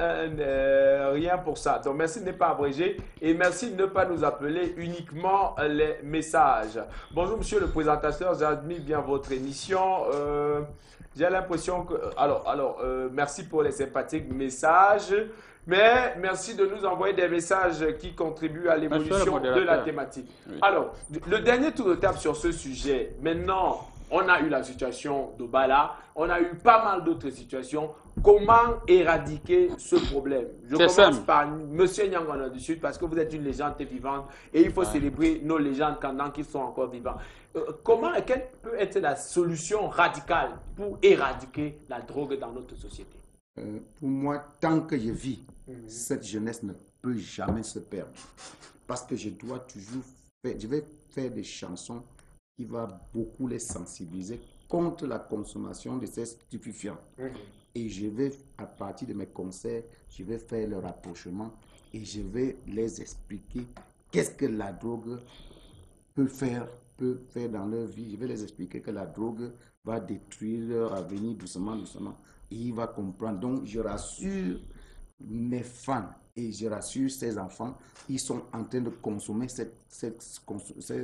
pour ça. Donc merci de ne pas abréger et merci de ne pas nous appeler uniquement les messages. Bonjour monsieur le présentateur, j'admire bien votre émission. J'ai l'impression que... merci pour les sympathiques messages, mais merci de nous envoyer des messages qui contribuent à l'évolution de la thématique. Oui. Alors, le dernier tour de table sur ce sujet, maintenant, on a eu la situation de Bala, on a eu pas mal d'autres situations. Comment éradiquer ce problème? Je commence par M. Nyangono du Sud parce que vous êtes une légende vivante et il faut célébrer nos légendes pendant qu'ils sont encore vivants. Quelle peut être la solution radicale pour éradiquer la drogue dans notre société? Pour moi, tant que je vis, cette jeunesse ne peut jamais se perdre. Parce que je dois toujours faire, je vais faire des chansons qui vont beaucoup les sensibiliser contre la consommation de ces stupéfiants. Et je vais, à partir de mes concerts, je vais faire le rapprochement et je vais les expliquer qu'est-ce que la drogue peut faire dans leur vie. Je vais les expliquer que la drogue va détruire leur avenir doucement, doucement. Et ils vont comprendre. Donc, je rassure mes fans et je rassure ces enfants, ils sont en train de consommer ces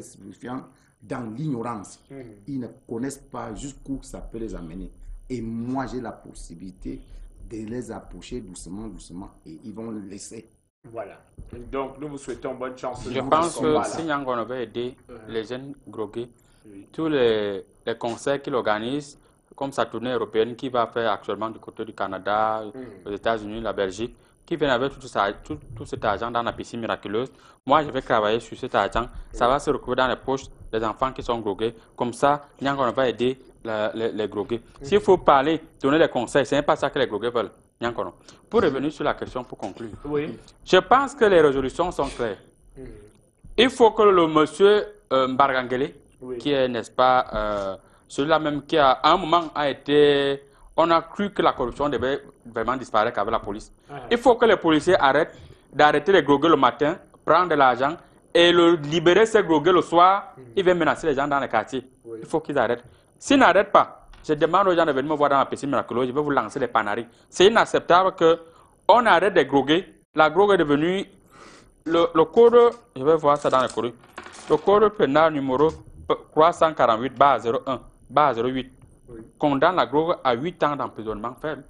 stupéfiants dans l'ignorance. Ils ne connaissent pas jusqu'où ça peut les amener. Et moi, j'ai la possibilité de les approcher doucement, doucement, et ils vont le laisser. Voilà. Donc, nous vous souhaitons bonne chance. Je pense que si Nyangono avait aidé les jeunes grogués, tous les concerts qu'il organise, comme sa tournée européenne qu'il va faire actuellement du côté du Canada, aux États-Unis, la Belgique, qui viennent avec tout cet argent dans la piscine miraculeuse. Moi, je vais travailler sur cet argent. Ça va se retrouver dans les poches des enfants qui sont grogués. Comme ça, Nyangono va aider les grogués. S'il faut parler, donner des conseils, ce n'est pas ça que les grogués veulent. Nyangono. Pour revenir sur la question, pour conclure. Je pense que les résolutions sont claires. Il faut que le monsieur Mbargangele, qui est, n'est-ce pas, celui-là même qui à un moment a été... On a cru que la corruption devait vraiment disparaître avec la police. Il faut que les policiers arrêtent d'arrêter les grogués le matin, prendre de l'argent et libérer ces grogués le soir. Ils viennent menacer les gens dans les quartiers. Il faut qu'ils arrêtent. S'ils n'arrêtent pas, je demande aux gens de venir me voir dans la piscine miraculeuse, je vais vous lancer des panaris. C'est inacceptable qu'on arrête des grogués. La drogue est devenue... Le code, je vais voir ça dans le code. Le code pénal numéro 348/01/08 condamne la drogue à 8 ans d'emprisonnement ferme.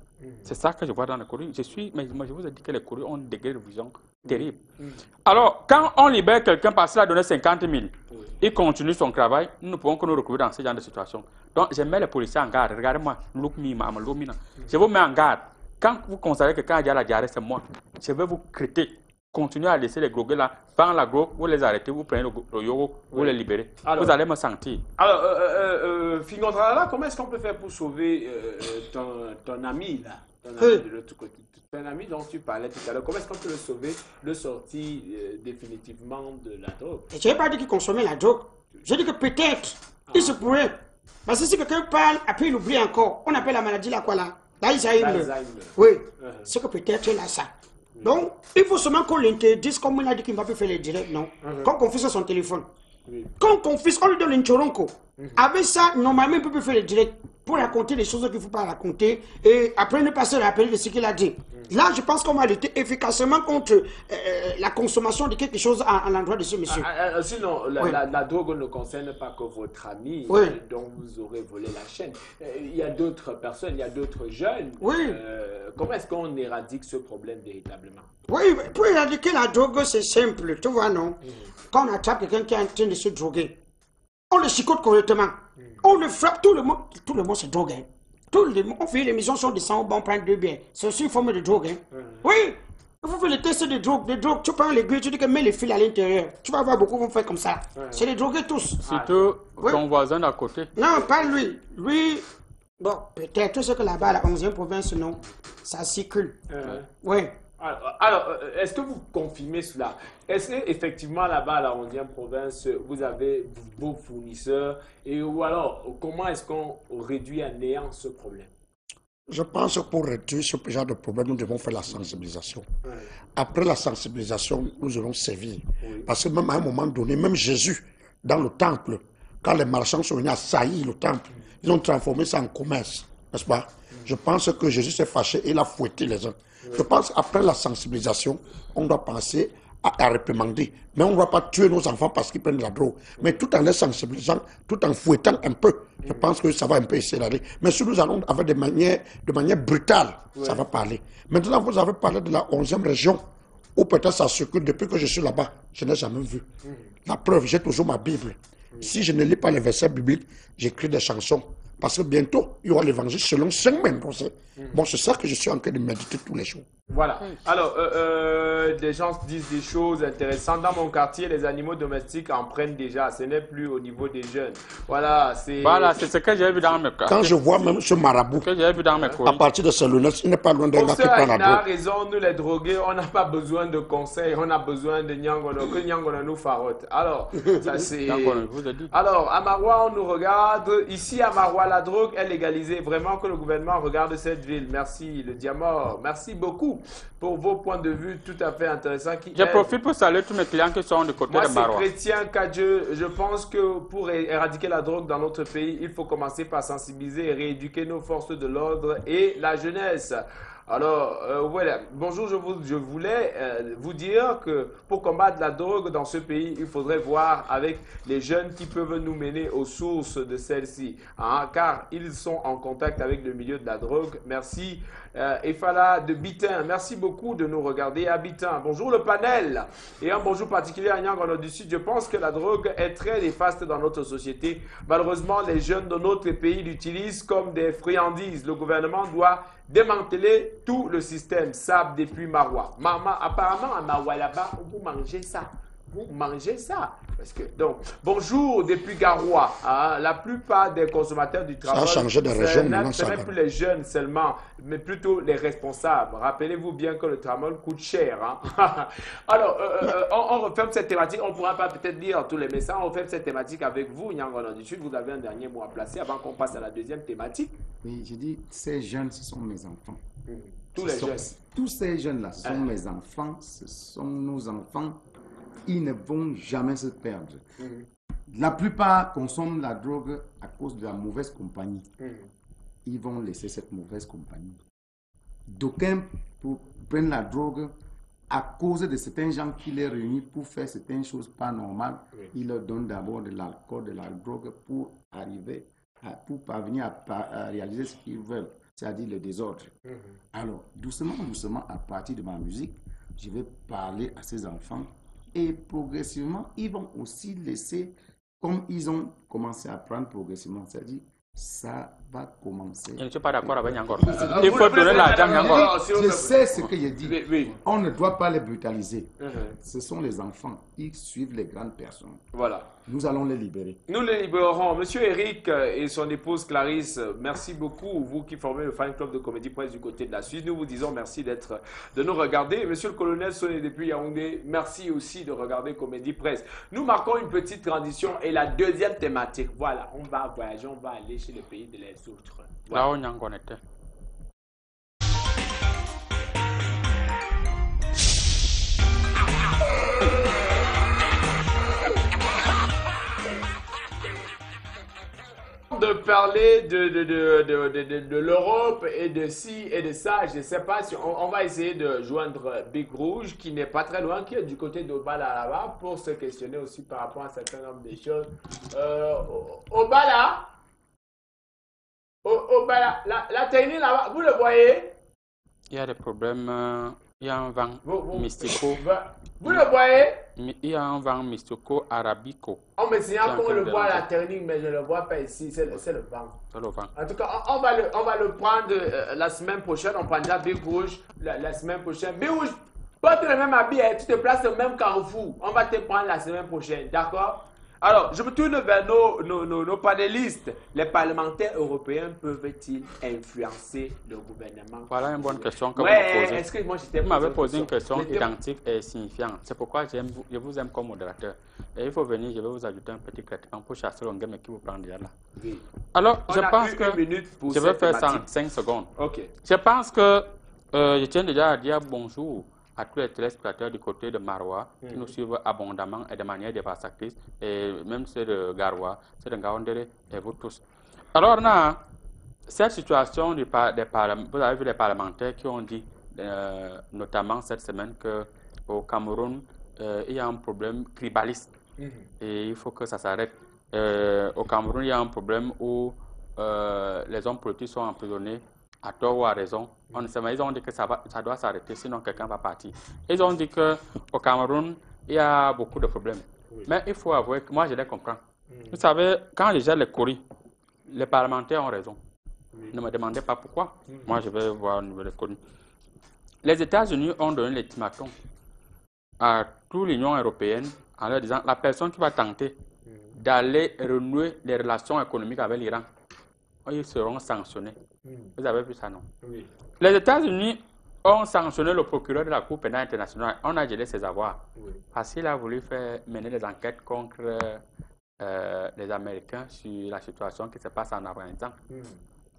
C'est ça que je vois dans le courrier. Mais je vous ai dit que les courriers ont un degré de vision terrible. Alors, quand on libère quelqu'un parce qu'il a donné 50 000, il continue son travail, nous ne pouvons que nous retrouver dans ce genre de situation. Donc, je mets les policiers en garde. Regardez-moi, je vous mets en garde. Quand vous constatez que quand il y a la diarrhée, c'est moi. Je vais vous crêter. Continuez à laisser les grogués là, prendre la drogue, vous les arrêtez, vous prenez le yogo, vous les libérez. Alors, vous allez me sentir. Alors, Fingondrala, comment est-ce qu'on peut faire pour sauver ton ami là, ton ami de l'autre côté, ton ami dont tu parlais tout à l'heure, comment est-ce qu'on peut le sauver, le sortir définitivement de la drogue? Je n'ai pas dit qu'il consommait la drogue. Je dis que peut-être, il se pourrait. Parce que si quelqu'un parle, après il oublie encore. On appelle la maladie là quoi là? L'Alzheimer. Oui, c'est que peut-être il a ça. Donc, il faut seulement qu'on l'interdise, comme on a dit qu'il ne va plus faire les directs, non. Qu'on confisque son téléphone. Qu'on confisque, on lui donne une choronco. Avec ça, normalement, il peut faire le direct pour raconter les choses qu'il ne faut pas raconter et après ne pas se rappeler de ce qu'il a dit. Là, je pense qu'on va lutter efficacement contre la consommation de quelque chose à l'endroit de ce monsieur. Sinon, la drogue ne concerne pas que votre ami dont vous aurez volé la chaîne. Il y a d'autres personnes, il y a d'autres jeunes. Comment est-ce qu'on éradique ce problème véritablement? Oui, pour éradiquer la drogue, c'est simple, tu vois, non? Quand on attrape quelqu'un qui est en train de se droguer, on le chicote correctement. On le frappe, tout le monde se drogue. On fait l'émission sur descend, on prend 2 biens. C'est aussi une forme de drogue. Oui, il faut faire le test de drogue. Tu prends l'aiguille, tu dis que mets les fils à l'intérieur. Tu vas voir beaucoup vont faire comme ça. C'est les drogués tous. Surtout ton voisin d'à côté. Non, pas lui. Lui, bon, peut-être tout ce que là-bas, à la 11e province, non, ça circule. Oui. Alors, est-ce que vous confirmez cela? Est-ce qu'effectivement, là-bas, à la 11e province, vous avez vos fournisseurs? Ou alors, comment est-ce qu'on réduit à néant ce problème? Je pense que pour réduire ce genre de problème, nous devons faire la sensibilisation. Après la sensibilisation, nous allons servir. Parce que même à un moment donné, même Jésus, dans le temple, quand les marchands sont venus assaillir le temple, ils ont transformé ça en commerce, n'est-ce pas? Je pense que Jésus s'est fâché et il a fouetté les uns. Je pense qu'après la sensibilisation, on doit penser à réprimander. Mais on ne doit pas tuer nos enfants parce qu'ils prennent de la drogue. Mais tout en les sensibilisant, tout en fouettant un peu, je pense que ça va un peu essayer d'aller. Mais si nous allons avec de manière brutale, ça va pas aller. Maintenant, vous avez parlé de la 11e région, où peut-être ça circule depuis que je suis là-bas. Je n'ai jamais vu. La preuve, j'ai toujours ma Bible. Si je ne lis pas les versets bibliques, j'écris des chansons. Parce que bientôt, il y aura l'évangile selon Saint-Même. Bon, c'est ça que je suis en train de méditer tous les jours. Voilà. Alors, des gens disent des choses intéressantes. Dans mon quartier, les animaux domestiques en prennent déjà. Ce n'est plus au niveau des jeunes. Voilà, c'est ce que j'ai vu dans mes cas. Quand je vois même ce marabout, à partir de ses lunettes, il n'est pas loin d'un gars qui prend la drogue. On a raison, nous les drogués, on n'a pas besoin de conseils. On a besoin de Nyangono, que Nyangono nous farotte. Alors, ça c'est... Alors, à Maroua, on nous regarde. Ici, à Maroua, la drogue est légalisée. Vraiment que le gouvernement regarde cette ville. Merci, le Diamant. Merci beaucoup pour vos points de vue tout à fait intéressants. Je profite pour saluer tous mes clients qui sont du côté de Maroua. Moi, c'est Chrétien Kadjeu. Je pense que pour éradiquer la drogue dans notre pays, il faut commencer par sensibiliser et rééduquer nos forces de l'ordre et la jeunesse. Alors, voilà. Bonjour, je voulais vous dire que pour combattre la drogue dans ce pays, il faudrait voir avec les jeunes qui peuvent nous mener aux sources de celle-ci, hein, car ils sont en contact avec le milieu de la drogue. Merci, Efala de Bitin. Merci beaucoup de nous regarder à Bitin. Bonjour le panel et un bonjour particulier à Nyangono du Sud. Je pense que la drogue est très néfaste dans notre société. Malheureusement, les jeunes de notre pays l'utilisent comme des friandises. Le gouvernement doit démanteler tout le système SAB depuis Maroua. Apparemment, à Maroua, là-bas, vous mangez ça. Vous mangez ça. Parce que, donc, bonjour depuis Garoua. Hein, la plupart des consommateurs du travail, ça a changé de région, ce n'est plus les jeunes seulement, mais plutôt les responsables. Rappelez-vous bien que le tramol coûte cher. Hein. Alors, on referme cette thématique. On ne pourra pas peut-être lire tous les messages. On referme cette thématique avec vous, Nyangono du Sud. Vous avez un dernier mot à placer avant qu'on passe à la deuxième thématique. Oui, j'ai dit, ces jeunes, ce sont mes enfants. Tous ces jeunes-là, ce sont mes enfants, ce sont nos enfants. Ils ne vont jamais se perdre. La plupart consomment la drogue à cause de la mauvaise compagnie. Ils vont laisser cette mauvaise compagnie. D'aucuns prennent la drogue à cause de certains gens qui les réunissent pour faire certaines choses pas normales. Ils leur donnent d'abord de l'alcool, de la drogue pour parvenir à réaliser ce qu'ils veulent, c'est-à-dire le désordre. Alors, doucement, à partir de ma musique, je vais parler à ces enfants. Et progressivement, ils vont aussi laisser, comme ils ont commencé à prendre progressivement, c'est-à-dire, ça va commencer. Je ne suis pas d'accord avec Nyangor. Il faut donner l'argent Nyangor. Je sais ce que j'ai dit. On ne doit pas les brutaliser. Ce sont les enfants. Ils suivent les grandes personnes. Voilà. Nous allons les libérer. Nous les libérerons. Monsieur Eric et son épouse Clarisse, merci beaucoup. Vous qui formez le fan club de Comédie Presse du côté de la Suisse, nous vous disons merci de nous regarder. Monsieur le colonel Soné depuis Yaoundé, merci aussi de regarder Comédie Presse. Nous marquons une petite transition et la deuxième thématique. Voilà, on va voyager, on va aller chez les pays de les autres. Là, on y en connecté. de parler de l'Europe et de ci et de ça. Je ne sais pas si on va essayer de joindre Big Rouge, qui n'est pas très loin, qui est du côté d'Obala là-bas, pour se questionner aussi par rapport à un certain nombre de choses. Obala, la technique là-bas, vous le voyez? Il y a des problèmes, il y a un vent mystico. Vous le voyez? Il y a un vent mystico arabico. On me signale qu'on le voit à la technique, mais je ne le vois pas ici, c'est le vent. C'est le vent. En tout cas, on va le prendre la semaine prochaine, on prendra Big Rouge la semaine prochaine. Big Rouge, porte le même habit, tu te places au même carrefour, on va te prendre la semaine prochaine, d'accord? Alors, je me tourne vers nos panélistes. Les parlementaires européens peuvent-ils influencer le gouvernement? Voilà une bonne question que vous me posez. Excuse-moi, vous m'avez posé une question identique et signifiante. C'est pourquoi je vous aime comme modérateur. Et il faut venir, je vais vous ajouter un petit traitement pour chasser l'ongame qui vous prend déjà là. Oui. Alors, je pense que je vais faire ça en 5 secondes. Ok. Je pense que je tiens déjà à dire bonjour à tous les téléspectateurs du côté de Marois qui nous suivent abondamment et de manière dévastatrice, et même ceux de Garoua, ceux de Ngaoundéré et vous tous. Alors, cette situation vous avez vu les parlementaires qui ont dit, notamment cette semaine, qu'au Cameroun, il y a un problème tribaliste et il faut que ça s'arrête. Au Cameroun, il y a un problème où les hommes politiques sont emprisonnés à tort ou à raison. On ne sait pas, ils ont dit que ça doit s'arrêter, sinon quelqu'un va partir. Ils ont dit qu'au Cameroun, il y a beaucoup de problèmes. Oui. Mais il faut avouer que moi, je les comprends. Vous savez, quand je gère les courriers, les parlementaires ont raison. Ne me demandez pas pourquoi. Moi, je vais voir au niveau des courriers. Les États-Unis ont donné l'ultimatum à toute l'Union européenne en leur disant la personne qui va tenter d'aller renouer les relations économiques avec l'Iran, ils seront sanctionnés. Vous avez vu ça, non? Oui. Les États-Unis ont sanctionné le procureur de la Cour pénale internationale. On a gelé ses avoirs. Oui. Parce qu'il a voulu mener des enquêtes contre les Américains sur la situation qui se passe en Afghanistan.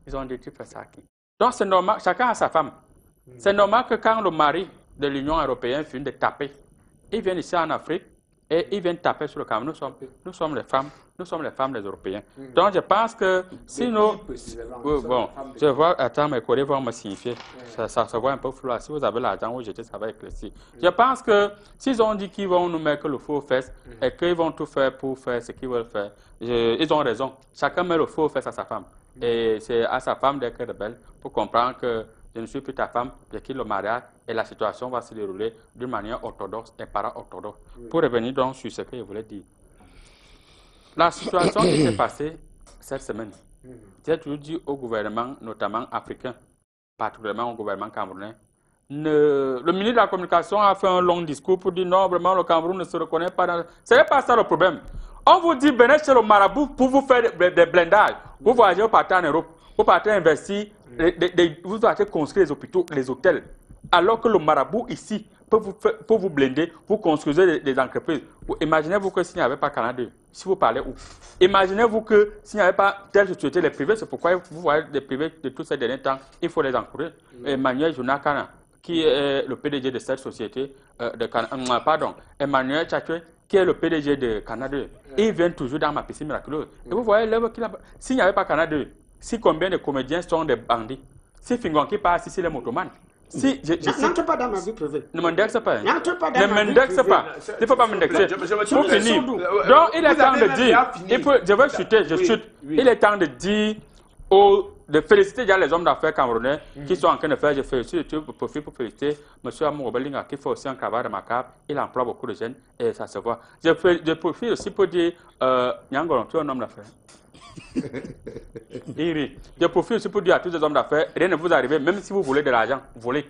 Ils ont dit, tu fais ça à qui? Donc c'est normal, chacun a sa femme. C'est normal que quand le mari de l'Union européenne finit de taper, ils viennent ici en Afrique et ils viennent taper sur le Cameroun. Nous sommes les femmes des Européens. Donc je pense que si nous... Bon, je vois, attends, mes collègues vont me signifier. Ça se voit un peu flou. Si vous avez l'argent où j'étais, ça va éclaircir. Je pense que s'ils ont dit qu'ils vont nous mettre le feu aux fesses et qu'ils vont tout faire pour faire ce qu'ils veulent faire, ils ont raison. Chacun met le feu aux fesses à sa femme. Et c'est à sa femme d'être rebelle pour comprendre que je ne suis plus ta femme, je quitte le mariage et la situation va se dérouler d'une manière orthodoxe et para-orthodoxe. Pour revenir donc sur ce que je voulais dire. La situation qui s'est passée cette semaine, j'ai toujours dit au gouvernement, notamment africain, particulièrement au gouvernement camerounais, le ministre de la Communication a fait un long discours pour dire non, vraiment le Cameroun ne se reconnaît pas dans... Ce n'est pas ça le problème. On vous dit venez chez le marabout pour vous faire des blindages. Vous voyagez, vous partez en Europe, vous partez investir, vous partez construire les hôpitaux, les hôtels. Alors que le marabout ici peut vous blinder, vous construisez des entreprises. Imaginez-vous que s'il n'y avait pas Canada, si vous parlez où? Imaginez-vous que s'il n'y avait pas telle société, les privés, c'est pourquoi vous voyez les privés de tous ces derniers temps, il faut les encourager. Emmanuel Jonakana, qui est le PDG de cette société, Emmanuel Tchakwe, qui est le PDG de Canada, ils viennent toujours dans ma piscine miraculeuse. Et vous voyez l'œuvre qu'il a. S'il n'y avait pas Canada, si combien de comédiens sont des bandits? Si Fingon qui passe ici, les motomanes. Si, n'entre pas dans ma vie privée. Ne m'indexe pas. N'entre pas dans ma vie privée. Ne m'indexe pas. Il ne faut pas m'indexer. Pour finir. Donc, il est temps de dire. Je vais chuter, je chute. Il est temps de dire de féliciter déjà les hommes d'affaires camerounais qui sont en train de faire. Je profite pour féliciter M. Amour Obelinga qui fait aussi un travail remarquable. Il emploie beaucoup de jeunes et ça se voit. Je profite aussi pour dire Nyangolon, tu es un homme d'affaires. Je profite aussi pour dire à tous les hommes d'affaires, rien ne vous arrive, même si vous voulez de l'argent, volez.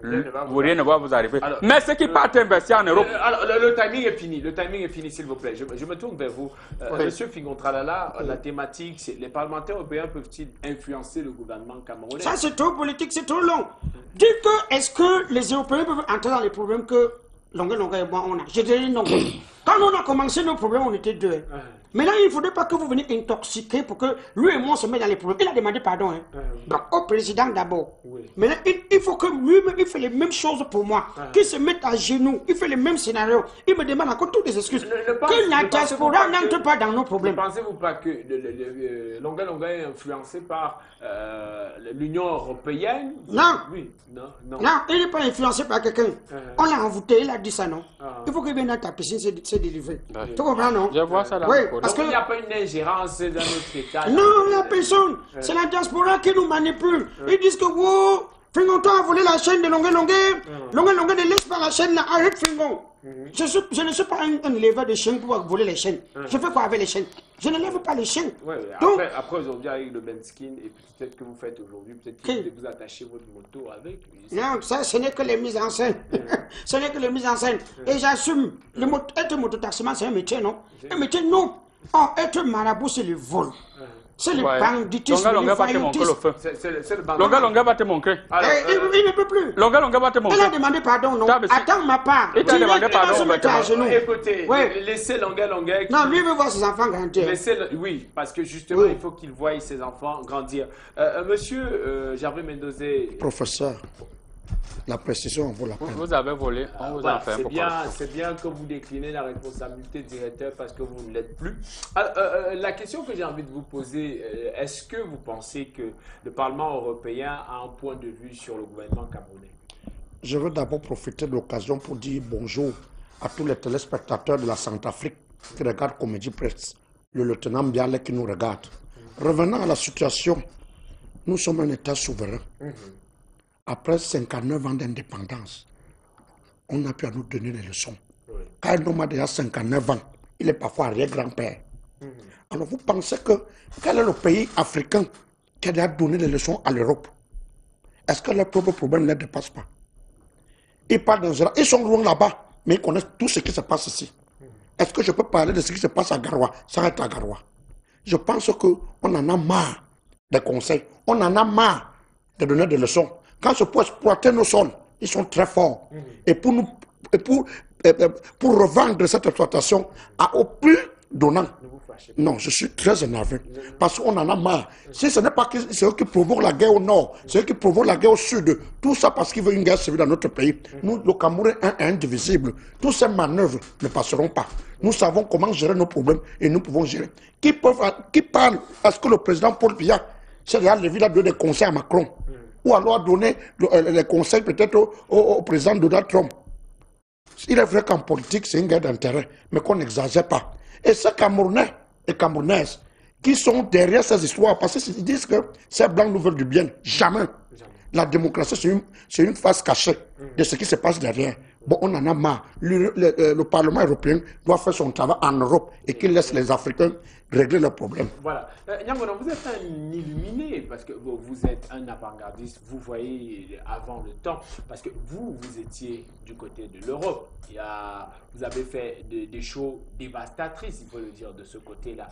Rien ne va vous arriver. Alors, mais ceux qui partent investir en Europe. Alors, le timing est fini. Le timing est fini, s'il vous plaît. Je me tourne vers vous. Monsieur Fingon-Tralala, la thématique, c'est les parlementaires européens peuvent-ils influencer le gouvernement camerounais? Ça, c'est trop politique, c'est trop long. Dites que, est-ce que les Européens peuvent entrer dans les problèmes que Longue et moi, on a? Je dirais non. Quand on a commencé nos problèmes, on était deux. Hein. Maintenant, il ne faudrait pas que vous veniez intoxiquer pour que lui et moi se mettent dans les problèmes. Il a demandé pardon. Hein. Donc, au président d'abord. Maintenant, il faut que lui-même, il fait les mêmes choses pour moi. Qu'il se mette à genoux. Il fait les mêmes scénarios. Il me demande encore toutes les excuses. Que la diaspora n'entre pas dans nos problèmes. Ne pensez-vous pas que Longa Longa est influencé par l'Union européenne? Non. Oui. Non, il n'est pas influencé par quelqu'un. On l'a envoûté, il a dit ça, non? Il faut qu'il vienne dans ta piscine, c'est délivré. Tu comprends, non? Je vois ça là. Oui, parce qu'il n'y a pas une ingérence dans notre État. Non, il n'y a personne. C'est la diaspora qui nous manipule. Ils disent que vous, Fingon a volé la chaîne de Longa Longa. Longa Longa ne laisse pas la chaîne là. Arrête Fingon. Je ne suis pas un éleveur de chiens pour voler les chaînes. Je fais quoi avec les chaînes? Je ne lève pas les chaînes. Donc, après aujourd'hui, avec le Benskin, et peut-être que vous faites aujourd'hui, peut-être que vous attachez votre moto avec. Non, ça, ce n'est que les mises en scène. Ce n'est que les mises en scène. Et j'assume, être mototaximan, c'est un métier, non? Un métier, non. Oh, être marabout, c'est le vol. C'est le banditisme, Longa va te montrer le feu. Longa va te montrer. Il ne peut plus. Longa va te montrer. Il a demandé pardon, non? Attends ma part. Il t'a demandé pardon. Écoutez, laissez Longa. Non, lui veut voir ses enfants grandir. Oui, parce que justement, il faut qu'il voie ses enfants grandir. Monsieur Gervais Mendozé. Professeur, la précision vaut la peine. Vous avez volé, on vous a fait c'est bien que vous déclinez la responsabilité de directeur parce que vous ne l'êtes plus. La question que j'ai envie de vous poser, est-ce que vous pensez que le Parlement européen a un point de vue sur le gouvernement camerounais? Je veux d'abord profiter de l'occasion pour dire bonjour à tous les téléspectateurs de la Centrafrique qui regardent Comédie Presse, le lieutenant Bialé qui nous regarde. Revenant à la situation, nous sommes un État souverain. Après 59 ans d'indépendance, on a pu à nous donner des leçons. Quand un homme a déjà 59 ans, il est parfois arrière-grand-père. Alors vous pensez que quel est le pays africain qui a déjà donné des leçons à l'Europe? Est-ce que leurs propres problèmes ne les dépassent pas? Ils parlent d'un Ils sont loin là-bas, mais ils connaissent tout ce qui se passe ici. Est-ce que je peux parler de ce qui se passe à Garoua? Ça reste à Garoua. Je pense qu'on en a marre des conseils. On en a marre de donner des leçons. Quand c'est pour exploiter nos sols, ils sont très forts. Et pour revendre cette exploitation au plus donnant. Non, je suis très énervé. Parce qu'on en a marre. Si ce n'est pas que c'est eux qui provoquent la guerre au nord, c'est eux qui provoquent la guerre au sud. Tout ça parce qu'ils veulent une guerre civile dans notre pays. Nous, le Cameroun est indivisible. Toutes ces manœuvres ne passeront pas. Nous savons comment gérer nos problèmes et nous pouvons gérer. Qui parle? Est-ce que le président Paul Biya, c'est là, il a donné des conseils à Macron? Ou alors donner les conseils peut-être au président Donald Trump. Il est vrai qu'en politique, c'est une guerre d'intérêt, mais qu'on n'exagère pas. Et ces Camerounais et Camerounaises qui sont derrière ces histoires, parce qu'ils disent que ces Blancs nous veulent du bien. Jamais. La démocratie, c'est une face cachée de ce qui se passe derrière. Bon, on en a marre. Le Parlement européen doit faire son travail en Europe et qu'il laisse les Africains régler leurs problèmes. Voilà. Niangono, vous êtes un illuminé parce que vous êtes un avant-gardiste. Vous voyez avant le temps. Parce que vous étiez du côté de l'Europe. Vous avez fait des choses dévastatrices, il faut le dire, de ce côté-là.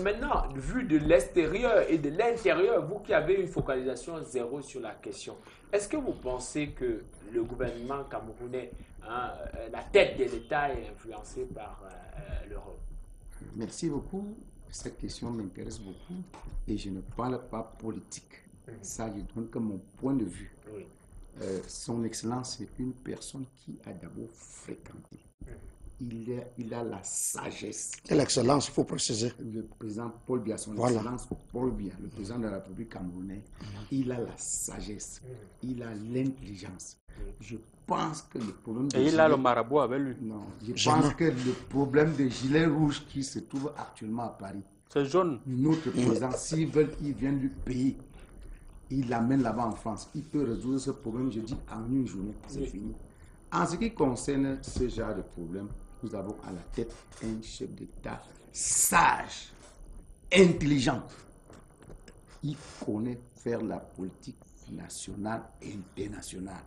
Maintenant, vu de l'extérieur et de l'intérieur, vous qui avez une focalisation zéro sur la question, est-ce que vous pensez que le gouvernement camerounais, la tête de l'État est influencée par l'Europe? Merci beaucoup. Cette question m'intéresse beaucoup et je ne parle pas politique. Ça, je donne que mon point de vue. Son Excellence est une personne qui a d'abord fréquenté. Il a la sagesse. Et l'excellence, il faut préciser. Le président Paul Biya, son Excellence Paul Biya, le président de la République camerounaise, il a la sagesse, il a l'intelligence. Je pense que le problème de il a le marabout avec lui. Non, je pense que le problème des gilets rouges qui se trouve actuellement à Paris, c'est jaune. Notre président, s'il veut, il vient du pays. Il l'amène là-bas en France. Il peut résoudre ce problème, je dis, en une journée. C'est fini. En ce qui concerne ce genre de problème, nous avons à la tête un chef d'État sage, intelligent. Il connaît faire la politique nationale et internationale.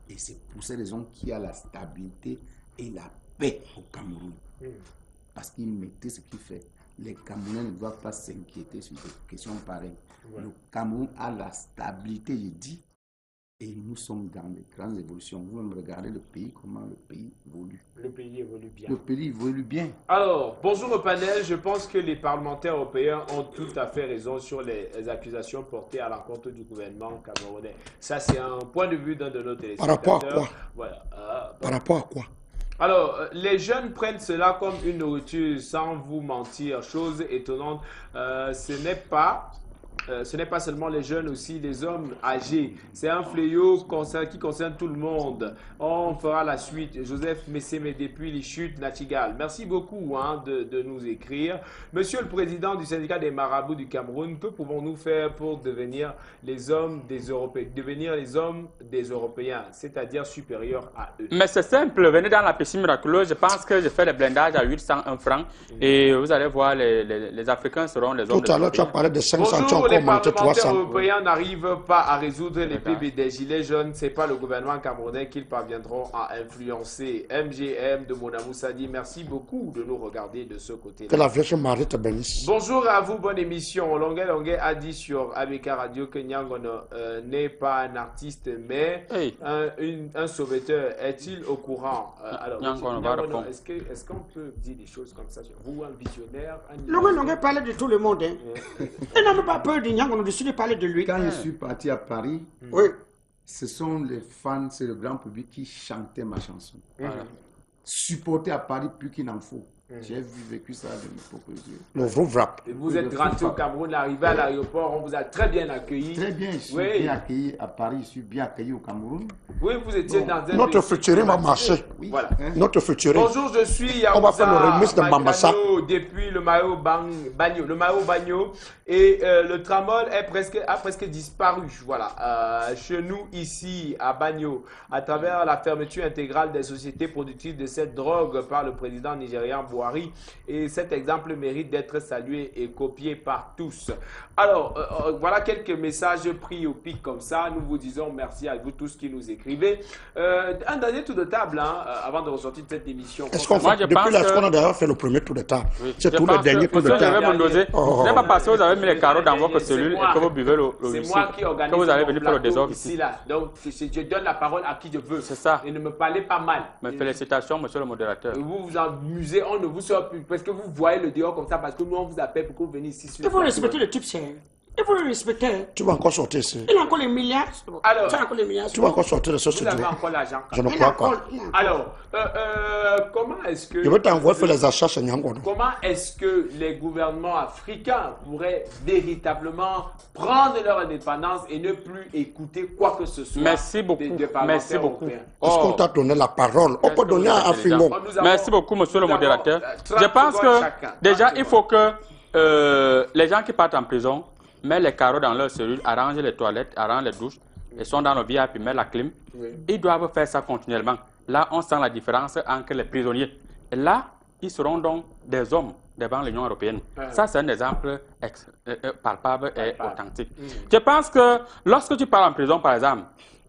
Et c'est pour ces raisons qu'il y a la stabilité et la paix au Cameroun. Parce qu'il maîtrise ce qu'il fait. Les Camerounais ne doivent pas s'inquiéter sur des questions pareilles. Le Cameroun a la stabilité, je dis, Et nous sommes dans les grandes évolutions. Vous-même regardez le pays, comment le pays évolue. Le pays évolue bien. Le pays évolue bien. Alors, bonjour au panel. Je pense que les parlementaires européens ont tout à fait raison sur les accusations portées à l'encontre du gouvernement camerounais. Ça, c'est un point de vue d'un de nos téléspectateurs. Par rapport à quoi? Voilà. Par rapport à quoi? Alors, les jeunes prennent cela comme une nourriture, sans vous mentir. Chose étonnante, ce n'est pas seulement les jeunes, aussi les hommes âgés. C'est un fléau qui concerne tout le monde. On fera la suite. Joseph Messémé depuis les chutes Nachigal. Merci beaucoup de nous écrire. Monsieur le président du syndicat des marabouts du Cameroun, que pouvons-nous faire pour devenir les hommes des Européens, c'est-à-dire supérieurs à eux? Mais c'est simple. Venez dans la piscine miraculeuse. Je pense que je fais des blindages à 801 francs. Et vous allez voir, les Africains seront les hommes. Tout à l'heure, tu as parlé de 500. Bonjour, les parlementaires européens n'arrivent pas à résoudre les PB des gilets jaunes. Ce n'est pas le gouvernement camerounais qu'ils parviendront à influencer. MGM de Monamoussa dit merci beaucoup de nous regarder de ce côté-là. Que la Vierge Marie te bénisse. Bonjour à vous, bonne émission. Longuet a dit sur ABK Radio que Nyangono n'est pas un artiste, mais un sauveteur. Est-il au courant? Alors, Nyangono, est-ce qu'on peut dire des choses comme ça sur vous, un visionnaire? Longuet parlait de tout le monde. Il n'a même pas peur de Nyangono, on décide de parler de lui. Quand je suis parti à Paris, oui, ce sont les fans, c'est le grand public qui chantait ma chanson. Supporter à Paris plus qu'il n'en faut. J'ai vécu ça de mes propres yeux. Le vrap. Et vous êtes rentré au Cameroun, arrivé à l'aéroport, on vous a très bien accueilli. Très bien, je suis bien accueilli à Paris, je suis bien accueilli au Cameroun. Oui, vous étiez dans un... Notre futur va marcher. Oui. Voilà. Notre futur. Bonjour, je suis Yaouza, on va faire le remise de Mambasa depuis le Mayo Bagno. Et le tramol a presque disparu. Voilà. Chez nous, ici, à Bagno, à travers la fermeture intégrale des sociétés productives de cette drogue par le président nigérian Bouhari. Et cet exemple mérite d'être salué et copié par tous. Alors, voilà quelques messages pris au pic comme ça. Nous vous disons merci à vous tous qui nous écrivez. Un dernier tour de table avant de ressortir de cette émission. Est-ce qu'on fait, depuis là, est-ce qu'on a d'ailleurs fait le premier tour de table? Oui. C'est tout le dernier tour de table. Je n'ai pas passé, vous avez mis les carreaux dans votre cellule et que vous buvez le C'est moi qui organise que vous allez venir faire le désordre ici. Là. Donc, je donne la parole à qui je veux. C'est ça. Et ne me parlez pas mal. Mais félicitations, monsieur le modérateur. Vous vous amusez, on ne vous sort plus. Parce que vous voyez le dehors comme ça, parce que nous, on vous appelle pour que vous veniez ici. Il faut respecter le type, c'est... Il faut le respecter. Tu vas encore sortir ici. Il a encore les milliards. Alors, tu vas encore sortir de ce studio. Vous avez encore l'argent. Je ne crois pas. Alors, comment est-ce que... Je vais t'envoyer faire les achats chez Nyangono. Comment est-ce que les gouvernements africains pourraient véritablement prendre leur indépendance et ne plus écouter quoi que ce soit? Merci beaucoup. Merci beaucoup. Est-ce qu'on t'a donné la parole? On peut donner à Fimon. Merci beaucoup, monsieur le modérateur. Je pense que déjà, il faut que les gens qui partent en prison mettent les carreaux dans leur cellule, arrangent les toilettes, arrangent les douches, ils sont dans le VIP, mettent la clim. Ils doivent faire ça continuellement. Là, on sent la différence entre les prisonniers. Et là, ils seront donc des hommes devant l'Union européenne. Ça, c'est un exemple palpable et authentique. Je pense que lorsque tu pars en prison, par exemple,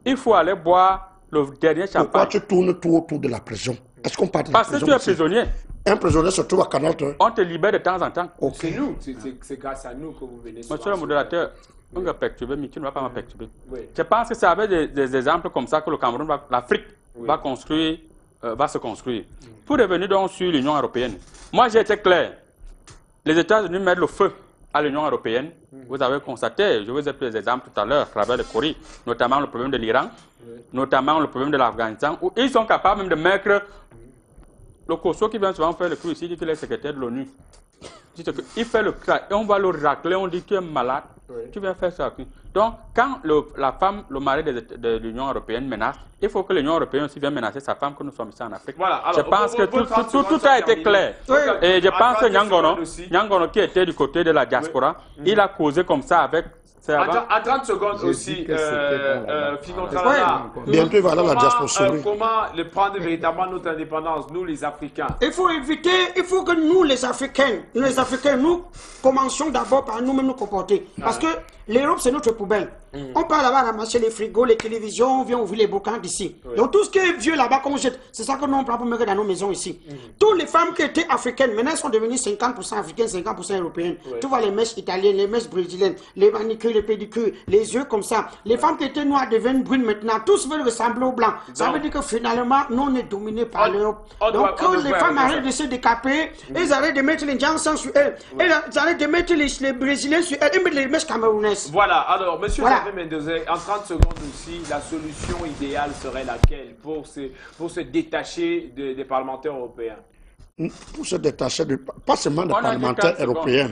il faut aller boire le dernier champagne. Pourquoi tu tournes tout autour de la prison? Est-ce qu'on parle de Parce que tu es prisonnier. Un prisonnier se trouve à Canal 3. On te libère de temps en temps. C'est nous, c'est grâce à nous que vous venez. Monsieur le modérateur, on va perturber, mais tu ne vas pas me perturber. Je pense que c'est avec des exemples comme ça que le Cameroun, l'Afrique va se construire. Pour revenir donc sur l'Union européenne, moi j'ai été clair. Les États-Unis mettent le feu à l'Union européenne. Vous avez constaté, je vous ai pris des exemples tout à l'heure à travers le Corée, notamment le problème de l'Iran, notamment le problème de l'Afghanistan, où ils sont capables même de mettre le Kosovo qui vient souvent faire le coup ici, dit qu'il est secrétaire de l'ONU. Il fait le crack et on va le racler, on dit qu'il est malade. Tu viens faire ça. Donc, quand la femme, le mari de l'Union européenne menace, il faut que l'Union européenne aussi vienne menacer sa femme, que nous sommes ici en Afrique. Voilà, alors, je pense que tout a été clair. Et je pense que Nyangono, qui était du côté de la diaspora, il a causé comme ça avec... En 30 secondes aussi, Finon Tralala, bientôt il va aller à la diaspora. Comment le prendre véritablement notre indépendance, nous les Africains? Il faut que nous les Africains, nous commencions d'abord par nous-mêmes nous comporter. Parce que l'Europe c'est notre poubelle. On part là-bas ramasser les frigos, les télévisions, on vient ouvrir les bouquins d'ici. Donc tout ce qui est vieux là-bas qu'on jette, c'est ça que nous on prend pour mettre dans nos maisons ici. Toutes les femmes qui étaient africaines, maintenant elles sont devenues 50% africaines, 50% européennes. Tu vois les mèches italiennes, les mèches brésiliennes, les manicures, les pédicures, les yeux comme ça. Les femmes qui étaient noires deviennent brunes maintenant. Tous veulent ressembler aux blancs. Ça veut dire que finalement, nous on est dominés par l'Europe. Donc quand les femmes arrêtent de se décaper, elles arrêtent de mettre les gens sur elles. Elles arrêtent de mettre les Brésiliens sur elles et mettre les mèches camerounaises. Voilà, alors monsieur Mendoza, en 30 secondes aussi, la solution idéale serait laquelle pour se détacher des parlementaires européens? Pour se détacher, pas seulement des parlementaires européens,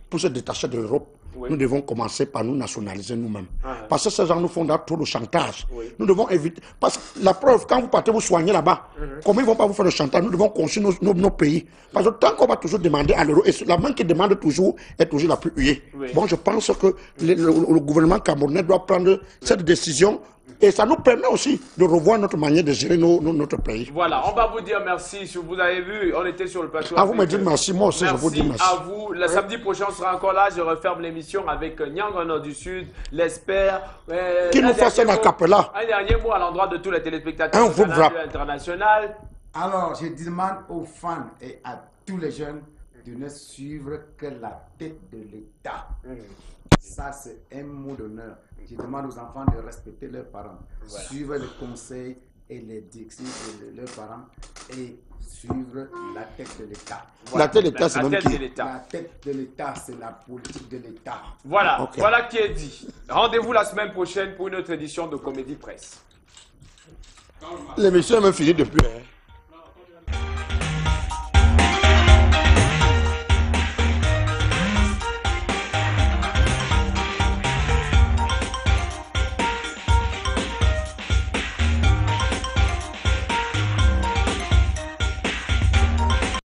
pour se détacher de l'Europe, nous devons commencer par nous nationaliser nous-mêmes. Parce que ces gens nous font trop de chantage. Nous devons éviter. Parce que la preuve, quand vous partez vous soigner là-bas, comment ils ne vont pas vous faire le chantage? Nous devons construire nos pays. Parce que tant qu'on va toujours demander à l'euro, et la main qui demande toujours est toujours la plus huée. Bon, je pense que le gouvernement camerounais doit prendre cette décision. Et ça nous permet aussi de revoir notre manière de gérer notre pays. Voilà, on va vous dire merci. Si vous avez vu, on était sur le plateau. Ah, vous me dites merci, moi aussi je vous dis merci. À vous. Le samedi prochain, on sera encore là. Je referme l'émission avec Nyang au nord du Sud, l'espère. Qui nous fasse un acapella. Un dernier mot à l'endroit de tous les téléspectateurs internationaux. Alors, je demande aux fans et à tous les jeunes de ne suivre que la tête de l'État. Ça, c'est un mot d'honneur. Je demande aux enfants de respecter leurs parents, suivre les conseils et les dictions de leurs parents et suivre la tête de l'État. Voilà. La tête de l'État, c'est même qui? La tête de l'État, c'est la politique de l'État. Voilà, voilà qui est dit. Rendez-vous la semaine prochaine pour une autre édition de Comédie Presse. L'émission est même finie depuis.